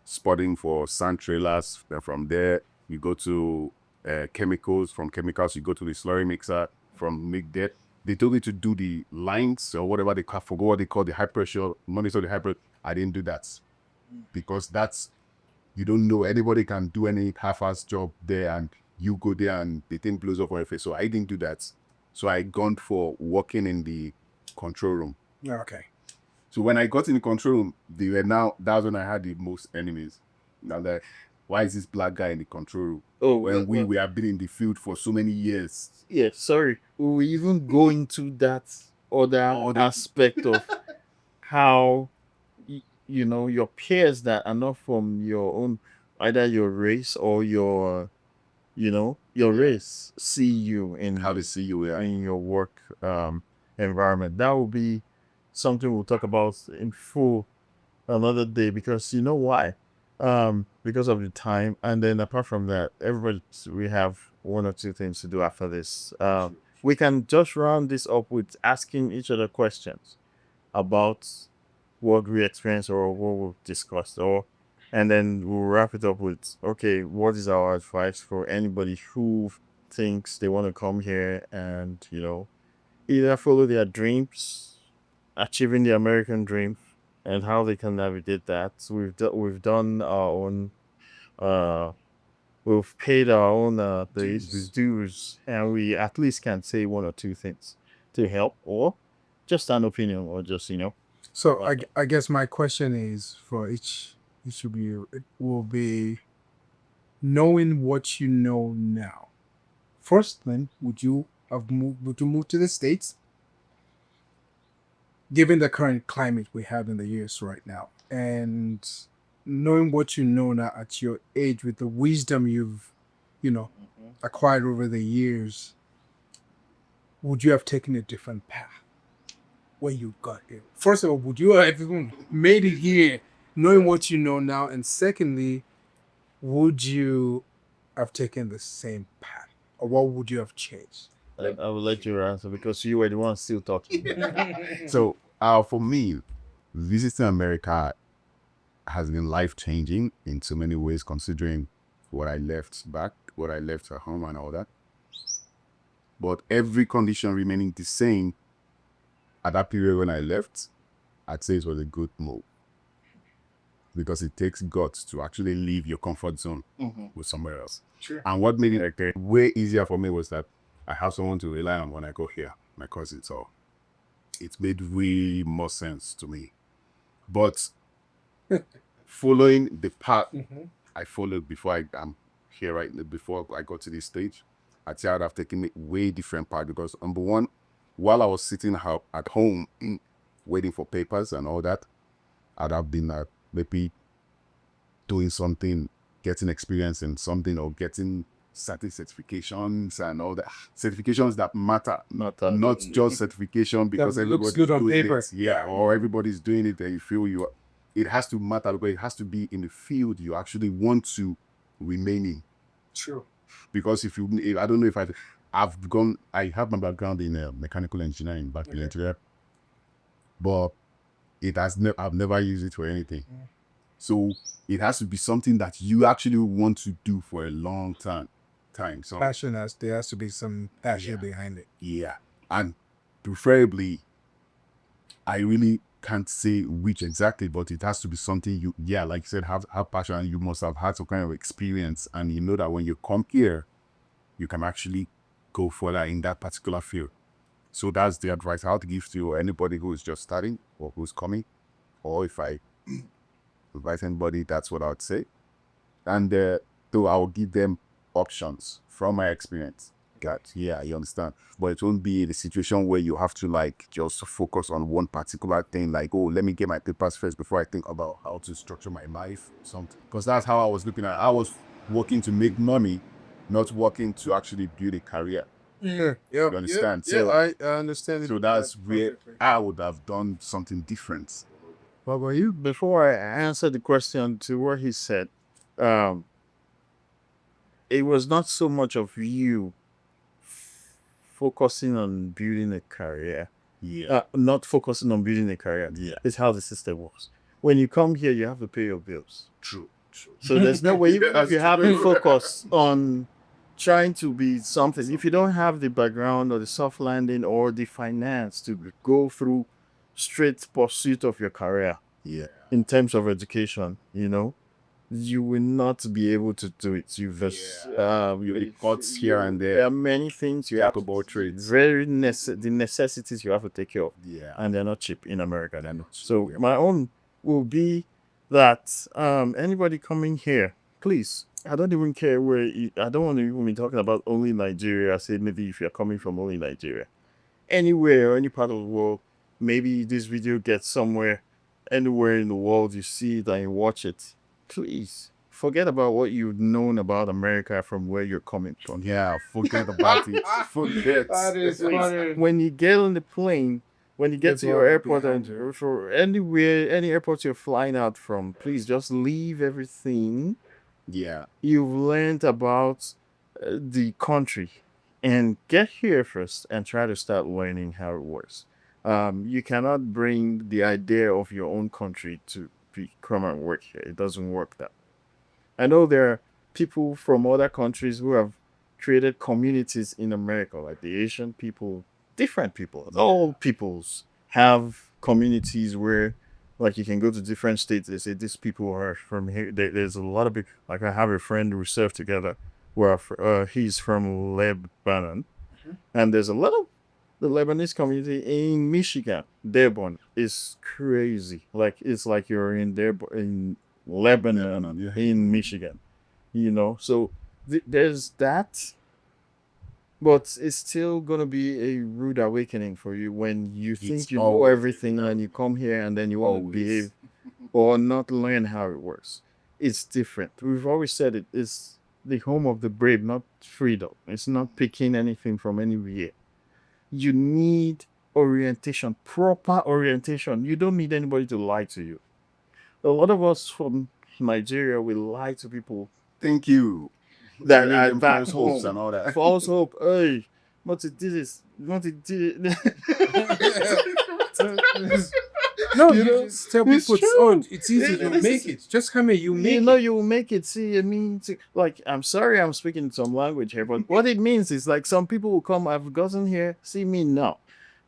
spotting for sand trailers. Then from there, you go to chemicals. From chemicals, you go to the slurry mixer. From make there, they told me to do the lines or whatever I forgot what they call the high pressure, monitor the high pressure. I didn't do that because you don't know, anybody can do any half-ass job there, and you go there and the thing blows up on your face. So I didn't do that. So I gone for working in the control room. Okay. So when I got in the control room, that's when I had the most enemies. Now that, why is this black guy in the control room? Oh, when we have been in the field for so many years. Yeah, sorry. We even go into that other aspect of how your peers that are not from your own, either your race or your race, see you in How they see you in your work environment. That will be something we'll talk about in full another day, because you know why? Because of the time. And then apart from that, we have one or two things to do after this. We can just round this up with asking each other questions about what we experienced or what we've discussed, and then we'll wrap it up with, okay, what is our advice for anybody who thinks they want to come here and either follow their dreams, achieving the American dream, and how they can navigate that. So we've done our own, we've paid our own dues, and we at least can say one or two things to help, or just an opinion, or just So I guess my question is for each of you, it will be knowing what you know now. First thing, would you move to the States? Given the current climate we have in the US right now, and knowing what you know now at your age, with the wisdom you've acquired over the years, would you have taken a different path when you got here? First of all, would you have even made it here knowing what you know now? And secondly, would you have taken the same path, or what would you have changed? I will let you answer because you were the one still talking. So for me, visiting America has been life-changing in so many ways, considering what I left at home and all that. But every condition remaining the same at that period when I left, I'd say it was a good move. Because it takes guts to actually leave your comfort zone with somewhere else. Sure. And what made it way easier for me was that I have someone to rely on when I go here, my cousin. So it made way more sense to me. But following the path I followed before I'm here before I got to this stage, I'd say I'd have taken a way different path because number one, while I was sitting at home waiting for papers and all that, I'd have been maybe doing something, getting experience in something, or getting certain certifications and all that. Certifications that matter, not just certification because That looks everybody's good on doing paper. it. Yeah, or everybody's doing it and you feel you are. It has to matter because it has to be in the field you actually want to remain in. True. Because if I don't know if I have my background in mechanical engineering back in Nigeria, but I've never used it for anything. So it has to be something that you actually want to do for a long time. So There has to be some passion behind it. yeah, and preferably, I really can't say which exactly, but it has to be something like you said, have passion, and you must have had some kind of experience, and you know that when you come here, you can actually go further in that particular field. So that's the advice I would give to anybody who is just starting or who's coming, or if I advise anybody, that's what I would say. And though I will give them options from my experience. You understand. But it won't be the situation where you have to like just focus on one particular thing, like, oh, let me get my papers first before I think about how to structure my life, something. Because that's how I was looking at it. I was working to make money, not working to actually build a career. Yeah. You understand? I understand it. So that's where I would have done something different. What about you? Before I answer the question to what he said, it was not so much of you focusing on building a career. Not focusing on building a career. It's how the system works. When you come here, you have to pay your bills. True. So there's no way, even if you haven't focused on trying to be something, if you don't have the background or the soft landing or the finance to go through straight pursuit of your career in terms of education, you will not be able to do it. You just You cuts here and there. there are many things you have to About trades. the necessities you have to take care of, and they're not cheap in America. They're not. So my own will be that anybody coming here, please. I don't even care I don't want to even be talking about only Nigeria. Say maybe if you're coming from only Nigeria, anywhere or any part of the world, maybe this video gets somewhere, anywhere in the world you see it and you watch it. Please forget about what you've known about America from where you're coming from. Yeah, forget about it. Forget. That is funny. When you get on the plane, when you get It's to your all airport behind and for anywhere, any airport you're flying out from, please just leave everything Yeah. you've learned about the country and get here first and try to start learning how it works. You cannot bring the idea of your own country to come and work here. It doesn't work that. I know there are people from other countries who have created communities in America, like the Asian people, different people, all peoples have communities where, like, you can go to different states. They say these people are from here. There's a lot of big, like, I have a friend we serve together where he's from Lebanon, and there's a lot of the Lebanese community in Michigan. Dearborn is crazy. Like, it's like you're in Lebanon, in Michigan, So there's that, but it's still gonna be a rude awakening for you when you think you know everything and you come here and then you want to behave or not learn how it works. It's different. We've always said it is the home of the brave, not freedom. It's not picking anything from anywhere. You need orientation, proper orientation. You don't need anybody to lie to you. A lot of us from Nigeria, we lie to people Thank you. that Giving are them back false hopes home. and all that. False hope. Hey, what it did is, what it did. No, You you know, just tell it's people true. it's easy. It- You it make is- it. Just come here. You make You it. will make it. See, like, I'm sorry I'm speaking some language here, but what it means is, like, some people will come, I've gotten here, see me now.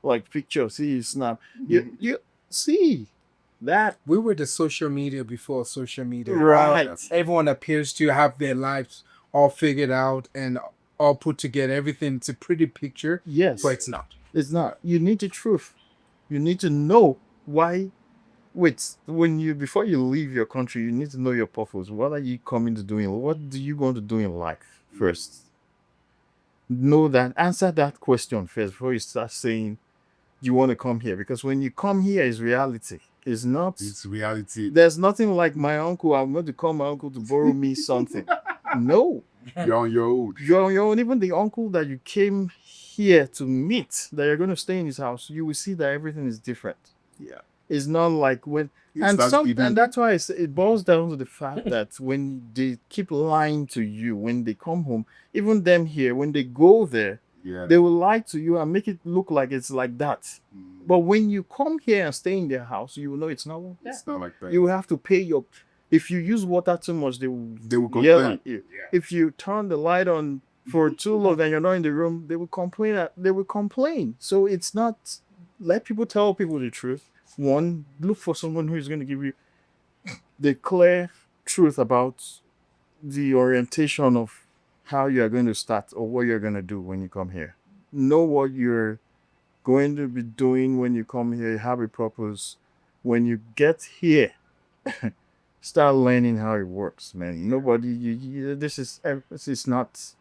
Like, picture, see you snap. You see that. We were the social media before social media. Right. Everyone appears to have their lives all figured out, and all put together. Everything, it's a pretty picture, Yes. but it's not. It's not. You need the truth. You need to know why. Wait, when you before you leave your country, you need to know your purpose. What are you coming to do? What do you want to do in life first? Know that. Answer that question first before you start saying you want to come here. Because when you come here, is reality. It's not. It's reality. There's nothing like my uncle. I'm going to call my uncle to borrow me something. No. You're on your own. You're on your own. Even the uncle that you came here to meet, that you're going to stay in his house, you will see that everything is different. Yeah. It's not like when It's not even- and that's why it boils down to the fact that when they keep lying to you when they come home, even them here, when they go there, Yeah. they will lie to you and make it look like it's like that. But when you come here and stay in their house, you will know it's not like that. It's not like that. You will have to pay your. If you use water too much, they will yell at you. Yeah. If you turn the light on for too long and you're not in the room, they will complain. They will complain. So it's not. Let people tell people the truth. One, look for someone who is going to give you the clear truth about the orientation of how you are going to start or what you're going to do when you come here. Know what you're going to be doing when you come here. Have a purpose. When you get here, start learning how it works, man. Nobody, this is not.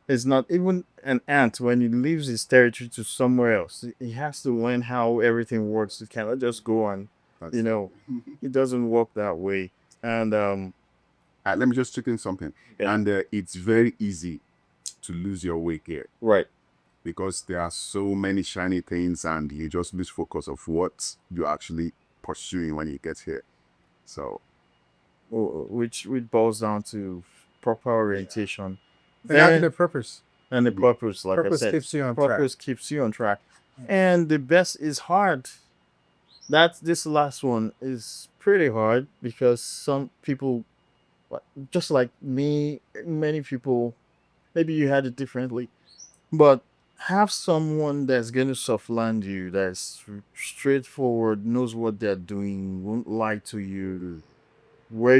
It's not even an ant when he leaves his territory to somewhere else. He has to learn how everything works. It cannot just go on. That's- You know, it doesn't work that way. And Let me just check in something. Yeah. And it's very easy to lose your way here right, because there are so many shiny things and you just lose focus of what you're actually pursuing when you get here. So which boils down to proper orientation And having a purpose. and the purpose. Like Purpose I said, keeps you on track. purpose keeps you on track. And the best is hard. This last one is pretty hard because some people, just like me, many people, maybe you had it differently, but have someone that's going to soft land you, that's straightforward, knows what they're doing, won't lie to you. Where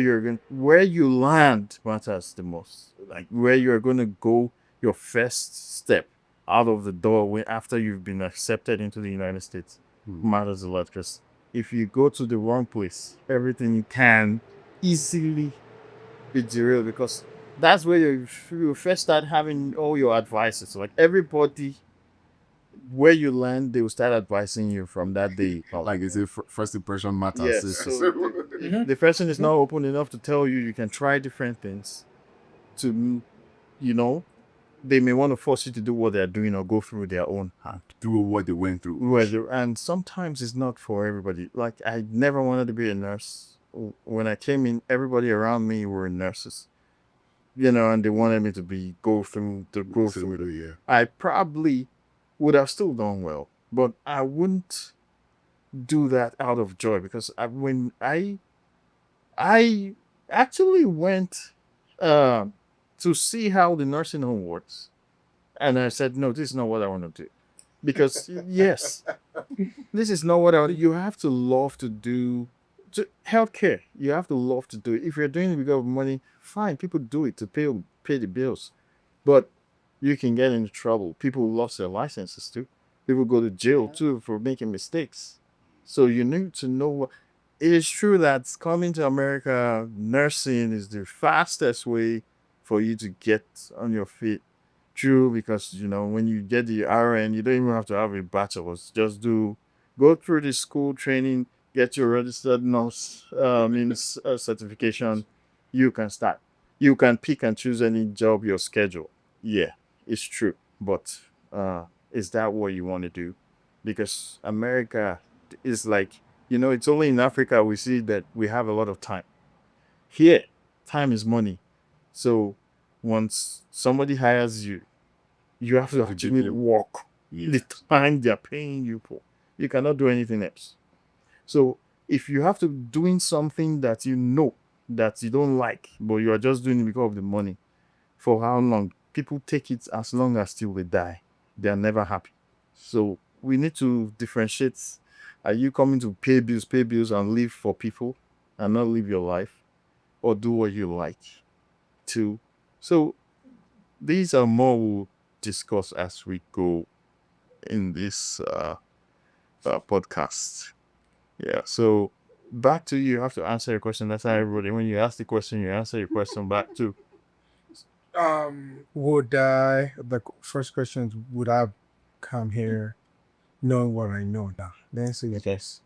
you land matters the most. Like where you're going to go, your first step out of the door after you've been accepted into the United States matters a lot. Because if you go to the wrong place, everything you can easily be derailed, because that's where you first start having all your advices. Like everybody, where you land, they will start advising you from that day. like you say, first impression matters. Yes. It's- So the person is not open enough to tell you can try different things. To, they may want to force you to do what they're doing or go through their own hand. do what they went through. And sometimes it's not for everybody. Like I never wanted to be a nurse. When I came in, everybody around me were nurses. And they wanted me to go through. Yeah. I probably would have still done well, but I wouldn't do that out of joy, because when I actually went to see how the nursing home works, and I said, no, this is not what I want to do, because yes, this is not what you have to love to do. Healthcare, you have to love to do it. If you're doing it because of money, fine, people do it to pay the bills, but you can get into trouble. People lost their licenses too. People go to jail too for making mistakes. So you need to know what. It is true that coming to America, nursing is the fastest way for you to get on your feet. True, because when you get the RN, you don't even have to have a bachelor's. Just go through the school training, get your registered nurse certification. You can start. You can pick and choose any job your schedule. Yeah, it's true. But is that what you want to do? Because America is like, it's only in Africa we see that we have a lot of time. Here, time is money. So once somebody hires you, you have to actually work the time they're paying you for. You cannot do anything else. So if you have to doing something that that you don't like, but you are just doing it because of the money, for how long? People take it as long as till they die. They are never happy. So we need to differentiate. Are you coming to pay bills and live for people and not live your life, or do what you like to? So these are more we'll discuss as we go in this podcast. Yeah. So back to you. You have to answer your question. That's how everybody. When you ask the question, you answer your question back too. Would I, the first question is, would I come here knowing what I know now? The answer is yes.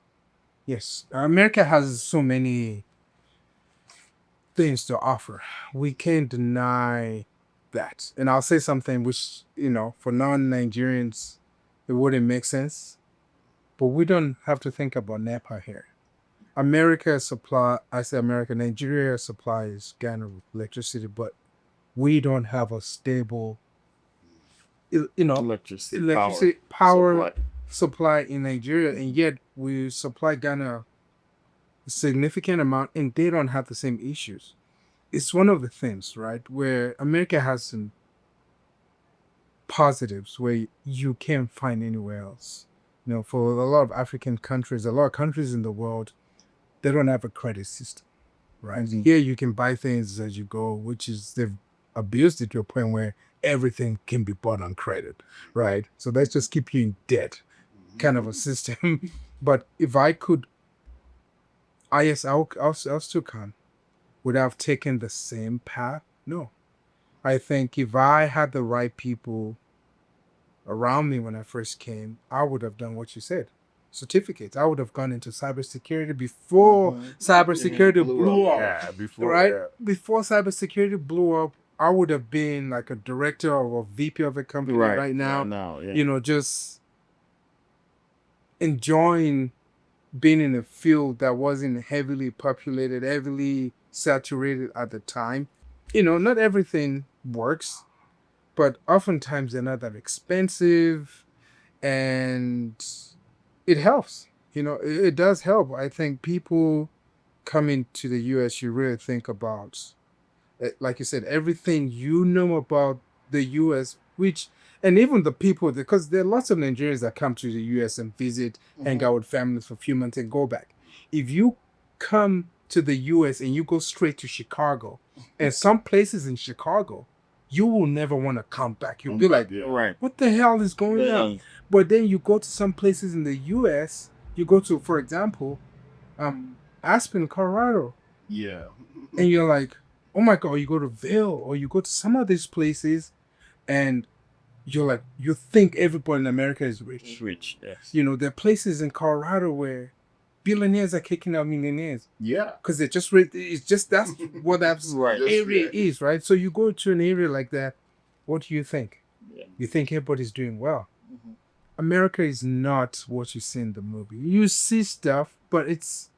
Yes. America has so many things to offer. We can't deny that. And I'll say something which, for non-Nigerians, it wouldn't make sense. But we don't have to think about NEPA here. Nigeria supplies Ghana with electricity, but we don't have a stable, Electricity power supply in Nigeria, and yet we supply Ghana a significant amount, and they don't have the same issues. It's one of the things, right, where America has some positives where you can't find anywhere else. For a lot of African countries, a lot of countries in the world, they don't have a credit system, right? Mhm. Here you can buy things as you go, which is they've abused it to a point where everything can be bought on credit, right? So let's just keep you in debt, kind of a system. But if I could, I'll still come. Would I have taken the same path? No. I think if I had the right people around me when I first came, I would have done what you said. Certificates. I would have gone into cybersecurity before cybersecurity blew up. Yeah, before Right? Before cybersecurity blew up, I would have been like a director or a VP of a company right now. Just enjoying being in a field that wasn't heavily populated, heavily saturated at the time. Not everything works, but oftentimes they're not that expensive, and it helps. It does help. I think people coming to the US, you really think about, like you said, everything you know about the US, and even the people, because there are lots of Nigerians that come to the US and visit, hang out with families for a few months and go back. If you come to the US and you go straight to Chicago, and some places in Chicago, you will never want to come back. You'll be like, what the hell is going on? But then you go to some places in the US, you go to, for example, Aspen, Colorado. Yeah. And you're like, oh my God, you go to Vail or you go to some of these places and you're like, you think everybody in America is rich. Yes. There are places in Colorado where billionaires are kicking out millionaires. Yeah. Because that's what that area is, right? So you go to an area like that, what do you think? Yeah. You think everybody's doing well. America is not what you see in the movie. You see stuff, but it's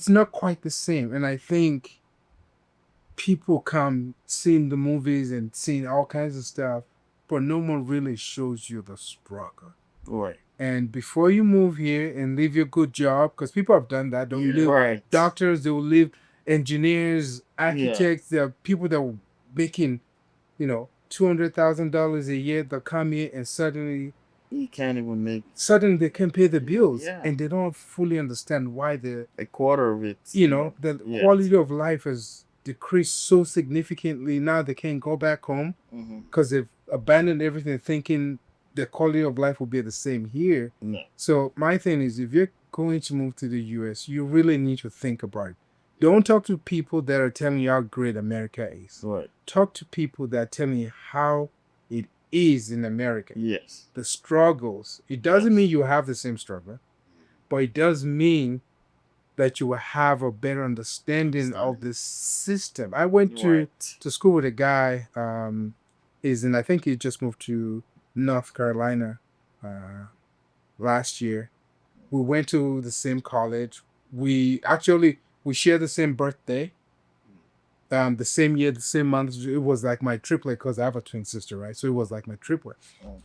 not quite the same. And I think people come seeing the movies and seeing all kinds of stuff, but no one really shows you the struggle. Right. And before you move here and leave your good job, because people have done that, they'll leave doctors, they'll leave engineers, architects, there are people that were making, $200,000 a year, they'll come here and suddenly You can't even make they can't pay the bills, and they don't fully understand why a quarter of it. The quality of life has decreased so significantly. Now they can't go back home because they've abandoned everything, thinking the quality of life will be the same here. No. So my thing is, if you're going to move to the US, you really need to think about it. Don't talk to people that are telling you how great America is. Right. Talk to people that are telling you how it is in America. Yes. The struggles. It doesn't mean you have the same struggle, but it does mean that you will have a better understanding of the system. I went to school with a guy, I think he just moved to North Carolina last year. We went to the same college. We share the same birthday. The same year, the same month. It was like my triplet because I have a twin sister, right? So it was like my triplet. Oh.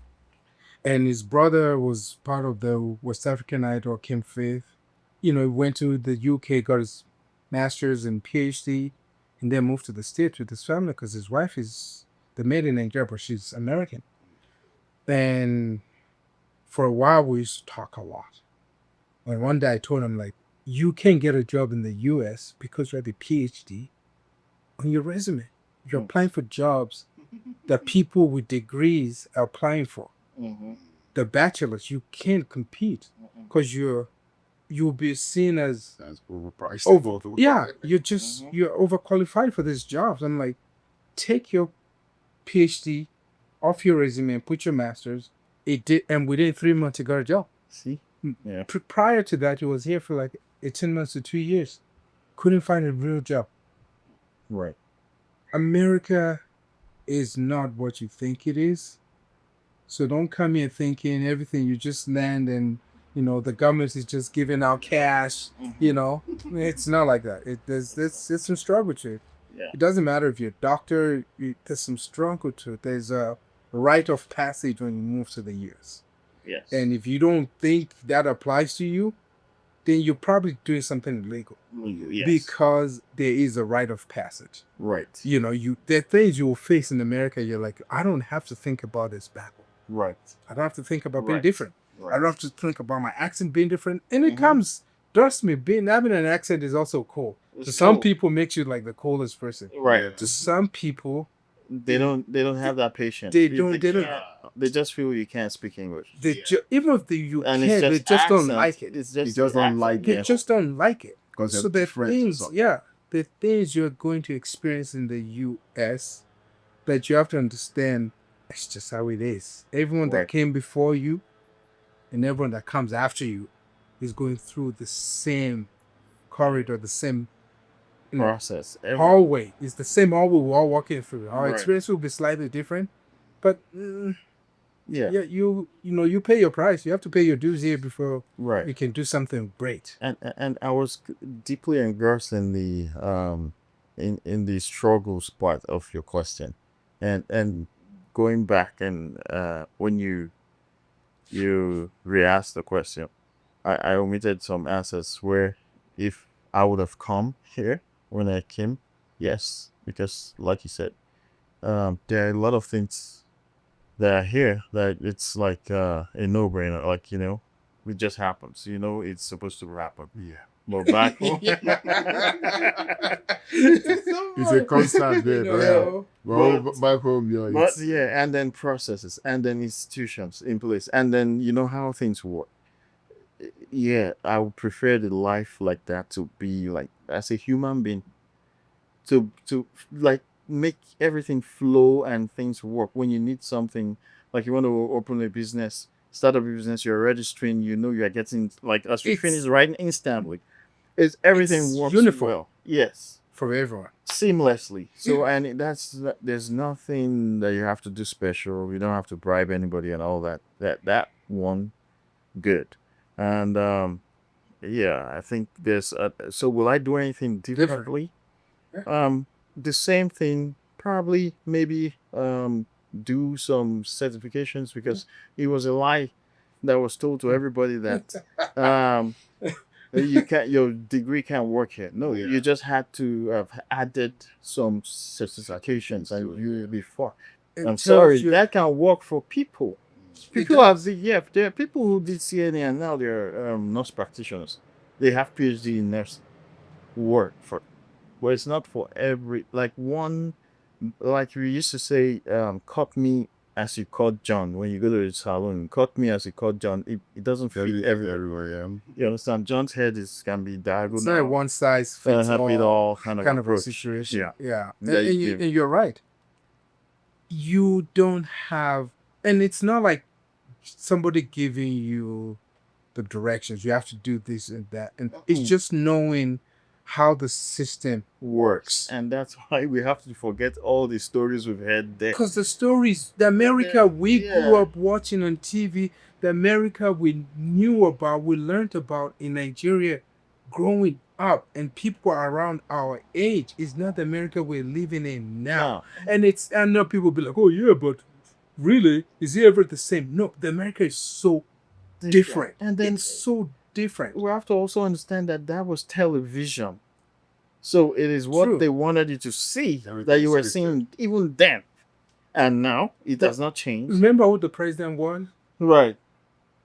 And his brother was part of the West African Idol, Kim Faith. He went to the UK, got his master's and PhD, and then moved to the States with his family because his wife is made in Nigeria, but she's American. And for a while, we used to talk a lot. And one day I told him, like, you can't get a job in the US because you have a PhD on your resume. You're applying for jobs the people with degrees are applying for. Mm-hmm. The bachelors, you can't compete because you'll be seen as That's overpriced. yeah, you're overqualified for these jobs. I'm like, take your PhD off your resume and put your master's. It did, and within 3 months, you got a job. See? Yeah. Prior to that, he was here for like 18 months to 2 years. Couldn't find a real job. Right. America is not what you think it is. So don't come here thinking everything you just land and the government is just giving out cash. It's not like that. There's some struggle to it. Yeah. It doesn't matter if you're a doctor. There's some struggle to it. There's a rite of passage when you move to the U.S. Yes. And if you don't think that applies to you, then you're probably doing something illegal. Yes. Because there is a rite of passage. Right. There are things you will face in America. You're like, I don't have to think about this back. Right. I don't have to think about being different. Right. I don't have to think about my accent being different. And it comes, trust me, having an accent is also cool. To some people, makes you like the coolest person. Right. To some people, they don't have that patience. They don't. They just feel you can't speak English. Even if you And can, they just don't accent. like it. It's You just just don't like They it. just don't like it. Because So the things, so. the things you're going to experience in the U.S. that you have to understand, it's just how it is. Everyone that Right. came before you and everyone that comes after you is going through the same corridor, the same process. hallway. It's the same hallway we're all walking through. Our Right. experience will be slightly different, but Yeah. you pay your price. You have to pay your dues here before Right. you can do something great. And I was deeply engrossed in the in the struggles part of your question, and going back and when you re-asked the question, I omitted some answers where if I would have come here when I came, yes, because like you said, there are a lot of things that are here that it's like a no-brainer, like it just happens. It's supposed to happen. Yeah. But back home, It's a constant bit, right? But back home, but yeah, and then processes, and then institutions in place, and then how things work. Yeah, I would prefer the life like that to be like as a human being, to like make everything flow and things work. When you need something, like you want to open a business, start up a business, you're registering, you're getting like as you finish writing instantly. Everything works uniform. well. Yes. For everyone. Seamlessly. So and there's nothing that you have to do special. You don't have to bribe anybody and all that. That one good. And yeah, I think there's so will I do anything differently? The same thing, probably maybe do some certifications, because it was a lie that was told to everybody that your degree can't work here. No, you just had to have added some certifications and you'll be fine. I'm sorry, that can work for people. People have there are people who did CNA and now they're nurse practitioners. They have PhD in nursing. Work for, but it's not for every, like we used to say, cut me as you cut John. When you go to the salon, cut me as you cut John. It doesn't fit everywhere. Yeah. You understand? John's head can be diagonal. It's not a one size fits all kind of approach. a situation. Yeah. Yeah. That And you're right. You don't have, and it's not like somebody giving you the directions. You have to do this and that. And it's just knowing how the system works. And that's why we have to forget all the stories we've heard there. Because the stories, the America we grew up watching on TV, the America we knew about, we learned about in Nigeria growing up, and people around our age is not the America we're living in now. And I know people be like, oh yeah, but really, is it ever the same? No, the America is so different. And then it's so different. We have to also understand that was television. So it is what they wanted you to see that you were seeing even then. And now it does not change. Remember who the president was? Right.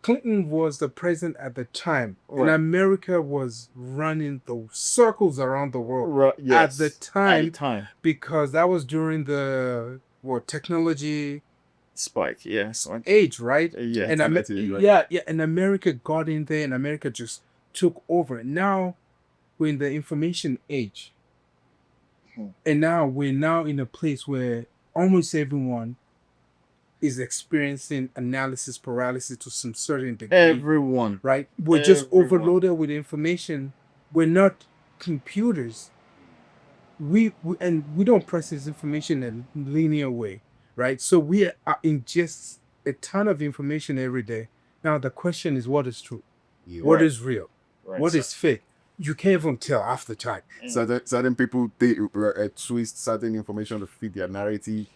Clinton was the president at the time. Right. And America was running the circles around the world at the time. Because that was during the technology Spike, yes. age, right? Yeah. And and America got in there, and America just took over. Now we're in the information age, and now we're in a place where almost everyone is experiencing analysis paralysis to some certain degree. Everyone. Right? We're just Everyone. overloaded with information. We're not computers. We don't process information in a linear way, right? So we are ingest a ton of information every day. Now the question is, what is true? What is real? Right. What is fake? You can't even tell half the time. Certain people they twist certain information to fit their narrative,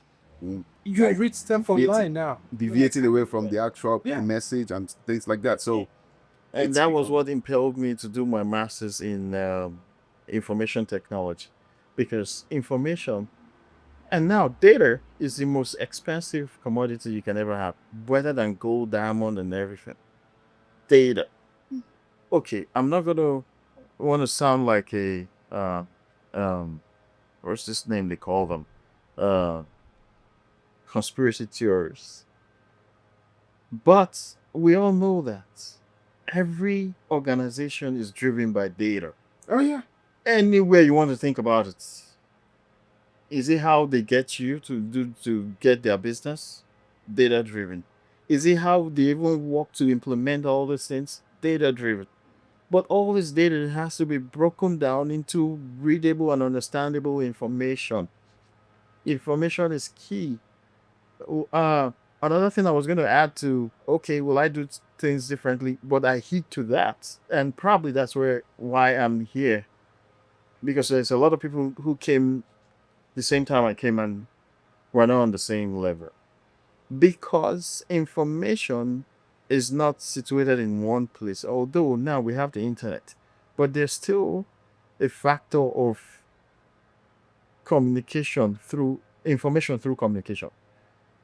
You like, read stuff deviating- online now. deviating away from the actual Yeah. message and things like that. So And that was what impelled me to do my master's in information technology, because information and now data is the most expensive commodity you can ever have, better than gold, diamond, and everything. Data. Okay, I'm not gonna want to sound like a what's this name they call them, uh, conspiracy theorists, but we all know that every organization is driven by data. Oh yeah. Anywhere you want to think about it. Is it how they get you to get their business? Data driven. Is it how they even work to implement all these things? Data driven. But all this data has to be broken down into readable and understandable information. Information is key. Another thing I was going to add to, okay, will I do things differently? But I heed to that, and probably that's why I'm here, because there's a lot of people who came the same time I came, and we're not on the same level, because information is not situated in one place. Although now we have the internet, but there's still a factor of communication through information through communication,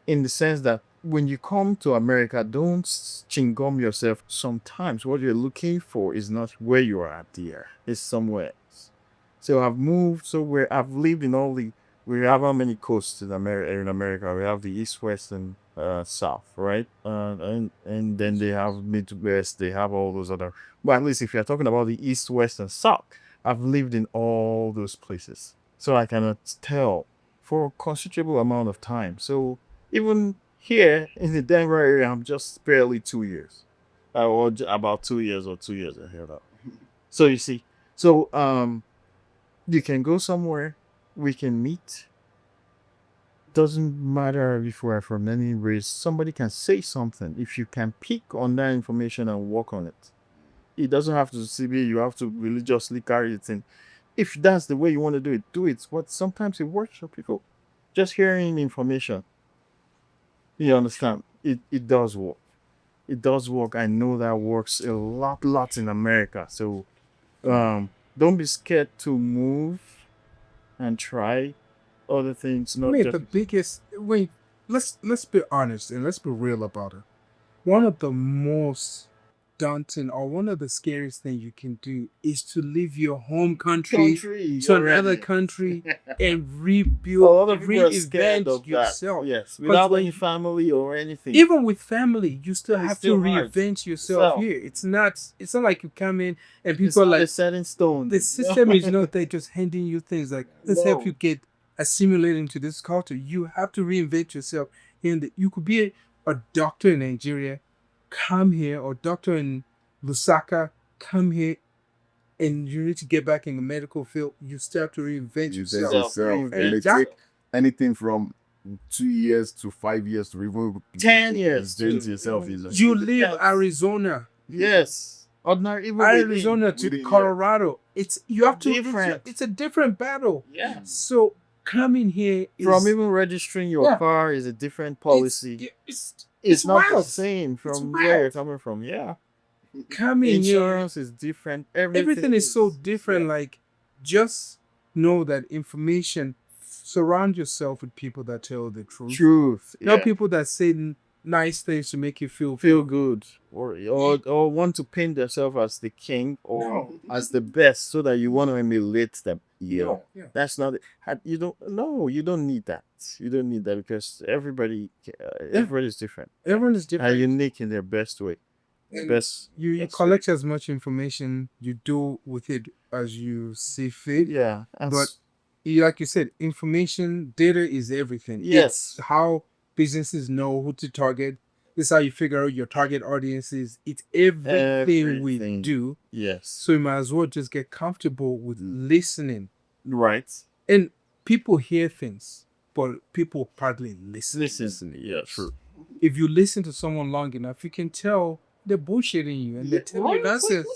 in the sense that when you come to America, don't chingum yourself. Sometimes what you're looking for is not where you are at there, it's somewhere else. So I've moved, so where I've lived in all the, we have how many coasts in America? We have the east, west, and south, right? And then they have Midwest. They have all those other. But at least if you're talking about the east, west, and south, I've lived in all those places, so I cannot tell for a considerable amount of time. So even here in the Denver area, I'm just barely 2 years, or about 2 years or 2 years ahead of. So you see, so you can go somewhere, we can meet. Doesn't matter if we're from any race, somebody can say something. If you can pick on that information and work on it, it doesn't have to be you have to religiously carry it in. If that's the way you want to do it, do it. But sometimes it works for people. Just hearing information, you understand, it does work. It does work. I know that works a lot in America. So don't be scared to move and try other things. Not just the biggest let's be honest and let's be real about it. One of the most daunting or one of the scariest things you can do is to leave your home country to another country and A rebuild, lot of people are scared reinvent of that. yourself. Yes, without when any you- family or anything. Even with family, you still It's have still to hard. reinvent yourself So- here. It's not like you come in and It's people are not like, a set in stone. the system is not they're just handing you things like, let's help No. you get assimilated into this culture. You have to reinvent yourself. And you could be a doctor in Nigeria, come here, or doctor in Lusaka, come here, and you need to get back in the medical field. You still have to reinvent you yourself. say yourself, and And they that- take anything from 2 years to 5 years to even 10 years. present yourself. Is like, You leave Yes. Arizona, Yes. Ordinary, even Arizona to within, yeah. Colorado. You have to. Different. It's a different battle. Yes. So coming here is From even registering your Yeah. car is a different policy. It's not the wild. same from wild. where you're coming from. Yeah. Coming here, Insurance is different. everything is so different. Like, just know that information. Surround yourself with people that tell the truth. Truth. Not Yeah. people that say nice things to make you feel Feel good, or want to paint themselves as the king or as the best, so that you want to emulate them. Yeah. Yeah. That's not it. You don't. No, you don't need that. You don't need that because everybody's different Everyone is and different. unique in their best way. And Best. you best way. collect as much information, you do with it as you see fit. Yeah. And But like you said, information, data is everything. yes. It's how businesses know who to target. This is how you figure out your target audiences. It's everything we Everything. do. Yes. So you might as well just get comfortable with listening. Right. And people hear things, but people partly listen. Listen. Yeah. True. If you listen to someone long enough, you can tell they're bullshitting you and they're telling you nonsense.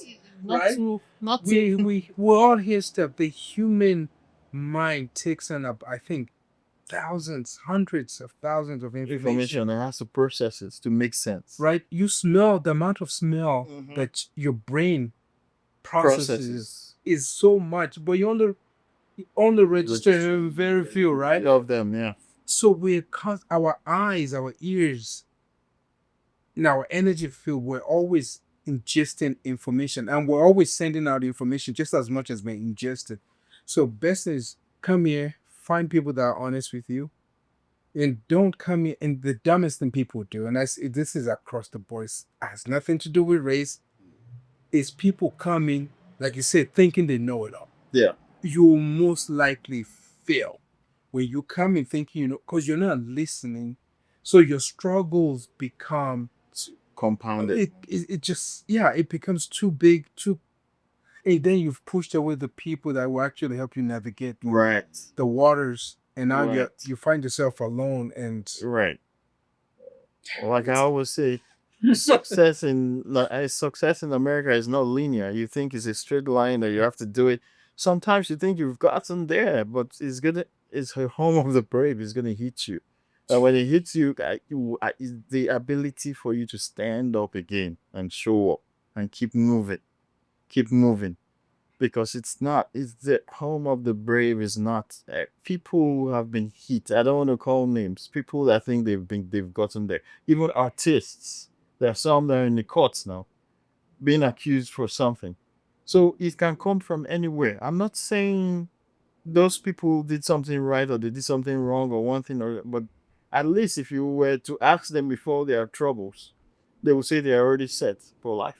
Right? Not We all hear stuff. The human mind takes in up, I think, thousands, hundreds of thousands of information. information and has to process it to make sense. Right? You smell the amount of smell Mhm. that your brain processes Processes. is so much, but you only register very few, right? Of them. Yeah. So our eyes, our ears, in our energy field, we're always ingesting information and we're always sending out information just as much as we're ingested. So best is come here, find people that are honest with you, and don't come here. And the dumbest thing people do, and this is across the board, it has nothing to do with race, is people coming, like you said, thinking they know it all. Yeah. You will most likely fail when you come in thinking you know, because you're not listening. So your struggles become Compounded. it just it becomes too big, and then you've pushed away the people that will actually help you navigate Right. the waters, and now Right. you find yourself alone. And Right. Like I always say, success in America is not linear. You think it's a straight line that you have to do it. Sometimes you think you've gotten there, but it's the home of the brave. It's gonna hit you. And when it hits you, it's the ability for you to stand up again and show up and keep moving, because it's the home of the brave. Is not people who have been hit. I don't want to call names. People that think they've gotten there. Even artists. There are some that are in the courts now, being accused for something. So it can come from anywhere. I'm not saying those people did something right or they did something wrong or one thing or, but at least if you were to ask them before their troubles, they will say they are already set for life.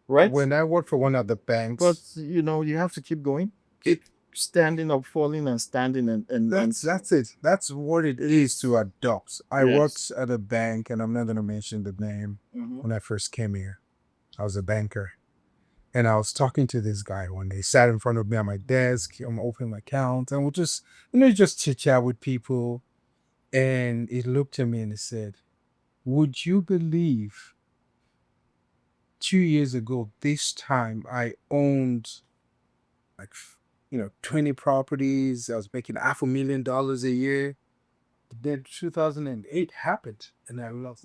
Right? when I worked for one of the banks, But you have to keep going. Keep standing up, falling and standing and that's it. That's what it is to adopt. I Yes. worked at a bank, and I'm not going to mention the name. Mhm. When I first came here, I was a banker. And I was talking to this guy one day. He sat in front of me at my desk. I'm opening my account, and we'll just chit chat with people. And he looked at me and he said, "Would you believe 2 years ago, this time I owned like 20 properties. I was making $500,000 a year. Then 2008 happened, and I lost.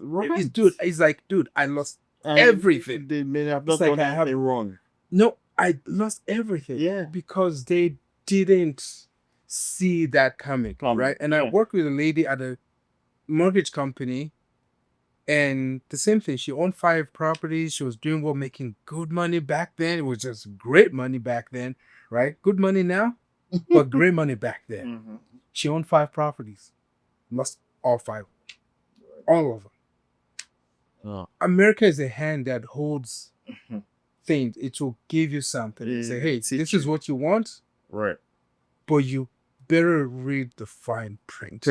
He's like, dude, I lost And everything. They may have It's not like done I have- anything wrong. No, I lost everything. Yeah. Because they didn't see that coming, right? And I yeah. worked with a lady at a mortgage company, and the same thing. She owned 5 properties. She was doing well, making good money back then. It was just great money back then, right? Good money now, but great money back then. Mm-hmm. She owned 5 properties. Lost all 5. All of them. Oh. America is a hand that holds things. It will give you something. Yeah, Say, hey, teach this is what you want, Right. but you better read the fine print.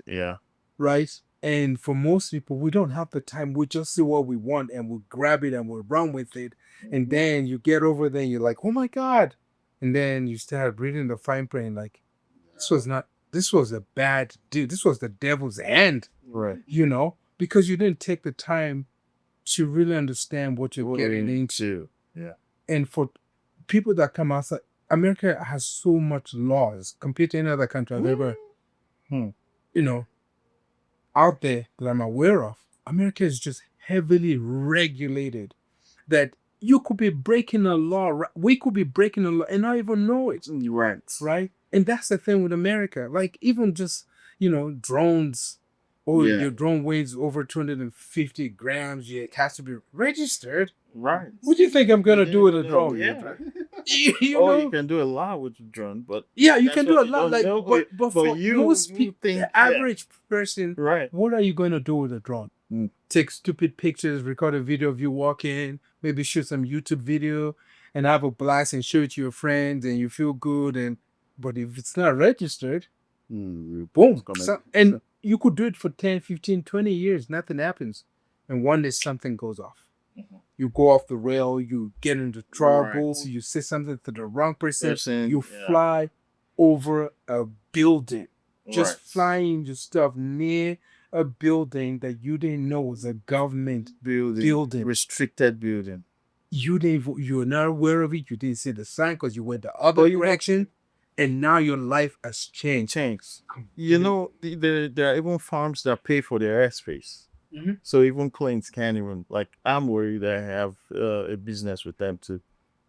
Yeah. Right? And for most people, we don't have the time. We just see what we want and we'll grab it and we'll run with it. And then you get over there and you're like, oh my God. And then you start reading the fine print like, this was a bad deal. This was the devil's hand, Right. because you didn't take the time to really understand what you're getting into. Yeah. And for people that come outside, America has so much laws compared to any other country I've ever, out there that I'm aware of. America is just heavily regulated that you could be breaking a law. We could be breaking a law and not even know it. Right. Right? And that's the thing with America. Like even just, drones, your drone weighs over 250 grams. It has to be registered. Right. What do you think I'm going to do with a drone? Yeah. You Oh, you know, can do a lot with the drone, but yeah, you that's can do what a you lot. don't Like, know. but But for most you people, think, the average person, right? what are you going to do with a drone? Mm. Take stupid pictures, record a video of you walking, maybe shoot some YouTube video, and have a blast and show it to your friends, and you feel good. And but if it's not registered, boom. And you could do it for 10, 15, 20 years, nothing happens. And one day something goes off. You go off the rail, you get into trouble, Right. you say something to the wrong person, Person, you yeah. fly over a building, just Right. flying your stuff near a building that you didn't know was a government building. Restricted building. You didn't you're not aware of it, you didn't see the sign because you went the other But you know, direction, and now your life has changed. change. You know, there are even farms that pay for their airspace. Mhm. So even planes can't even, like, I'm worried I have a business with them too,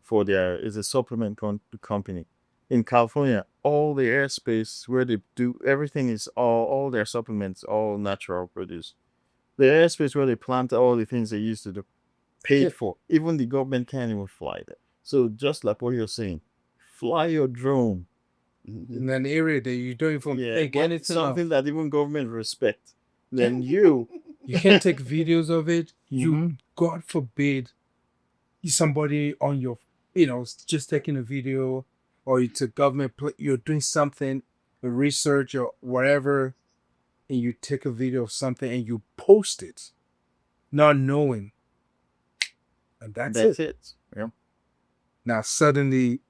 for their, it's a supplement company in California. All the airspace where they do everything is all their supplements, all natural produce. The airspace where they plant all the things they used to do, paid Yeah. for. Even the government can't even fly there. So just like what you're saying, fly your drone. In an area that you don't even think What, anything of. something that even government respect. Then you, You can't take videos of it. Mhm. You, God forbid, somebody on your, just taking a video, or it's a government, you're doing something, research or whatever, and you take a video of something and you post it, not knowing, and that's it. Yeah. Now suddenly,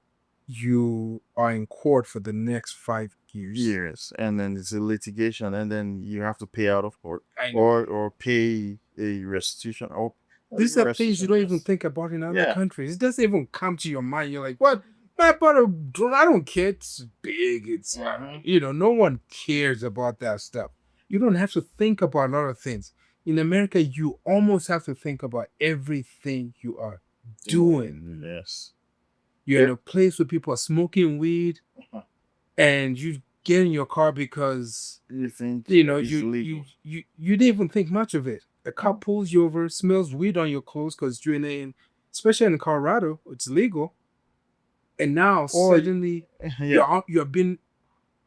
you are in court for the next 5 years. Years, and then it's a litigation, and then you have to pay out of court, I know. or pay a restitution. Or These are things you don't even think about in other Yeah. countries. It doesn't even come to your mind. You're like, what? I bought a drone. I don't care. It's big. It's, no one cares about that stuff. You don't have to think about a lot of things. In America, you almost have to think about everything you are doing. Yes. You're in a place where people are smoking weed, and you get in your car because You think you it's legal. you didn't even think much of it. A cop pulls you over, smells weed on your clothes because you're especially in Colorado, it's legal. And now Or- suddenly Yeah. you're being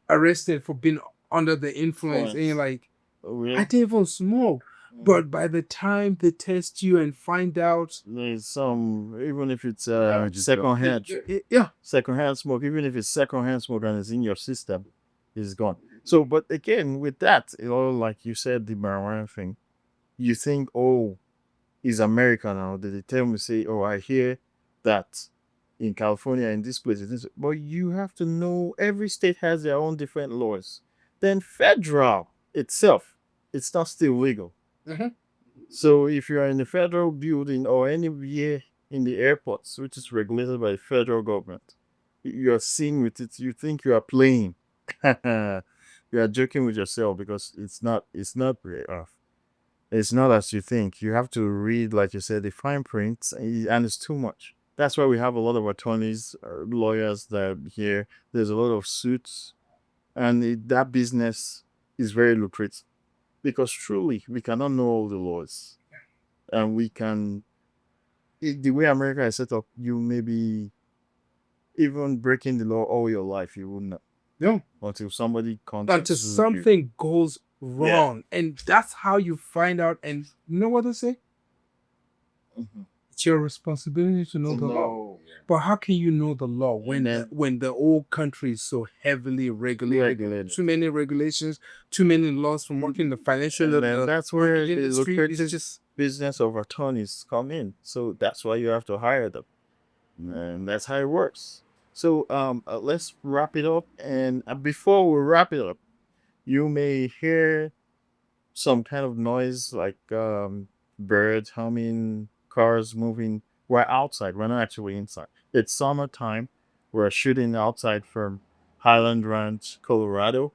arrested for being under the influence, and you're like, I didn't even smoke. But by the time they test you and find out, There's some, even if it's just secondhand, yeah, secondhand smoke, even if it's secondhand smoke and it's in your system, it's gone. So, but again, with that, like you said, the marijuana thing, you think, oh, is America now? Did they tell me, say, oh, I hear that in California, in this place, but you have to know every state has their own different laws. Then federal itself, it's not still legal. Mhm. So if you are in the federal building or anywhere in the airports, which is regulated by the federal government, you are seen with it, you think you are playing. You are joking with yourself because it's not it's not as you think. You have to read, like you said, the fine prints, and it's too much. That's why we have a lot of attorneys, lawyers that are here. There's a lot of suits, and that business is very lucrative because truly we cannot know all the laws, and we can. The way America is set up, you may be even breaking the law all your life. You wouldn't know no, until somebody until contacts you. something goes wrong, and that's how you find out. And you know what they say? Mhm. It's your responsibility to know the law. No. But how can you know the law when then- when the whole country is so heavily regulated? Regulated. Too many regulations, too many laws from working in the financial. And then that's where the industry lucrative is just business of attorneys come in. So that's why you have to hire them, and that's how it works. So let's wrap it up. And before we wrap it up, you may hear some kind of noise like birds humming, cars moving. We're outside. We're not actually inside. It's summertime. We're shooting outside from Highland Ranch, Colorado,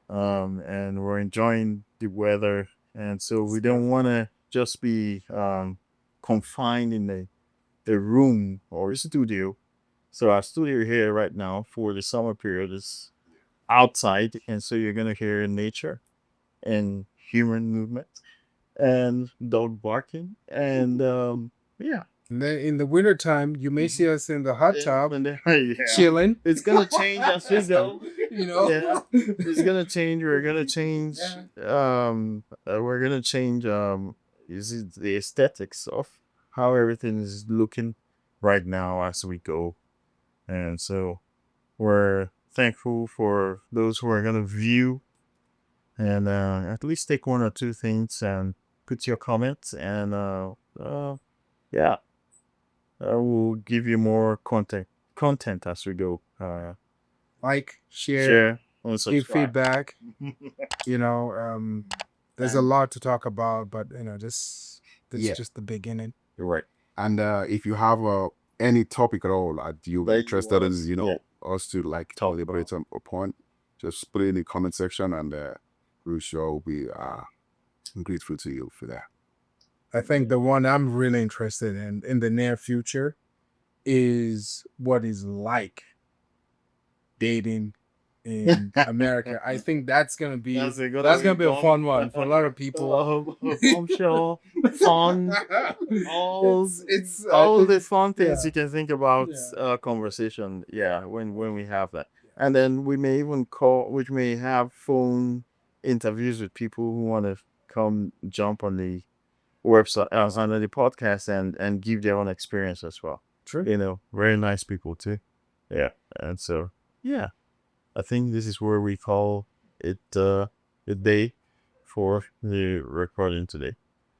and we're enjoying the weather. And so we don't want to just be confined in a room or a studio. So our studio here right now for the summer period is outside, and so you're gonna hear nature and human movement and dog barking and yeah, And then in the wintertime, you may see us in the hot tub Yeah. chilling. It's gonna change as we go. You know? Yeah. It's gonna change. We're gonna change. We're gonna change. Is it the aesthetics of how everything is looking right now as we go, and so we're thankful for those who are gonna view and at least take one or two things and put your comments and yeah, we'll give you more content as we go. Like, share, Share and give subscribe. feedback. You know, there's a lot to talk about, but you know, this Yeah. is just the beginning. You're right. And if you have any topic at all that you're That you interested in, want- us to like Talk deliberate upon, just put it in the comment section, and we're sure we'll be grateful to you for that. I think the one I'm really interested in the near future is what is like dating in America. I think that's gonna be That's a good that's gonna be a one. fun one for a lot of people. Bombshell, fun, all it's all the fun things yeah. you can think about Yeah. conversation. Yeah, when we have that, and then we may even we may have phone interviews with people who want to come jump on the website, on the podcast, and give their own experience as well. True. You know, very nice people too. Yeah, and so yeah, I think this is where we call it a day for the recording today.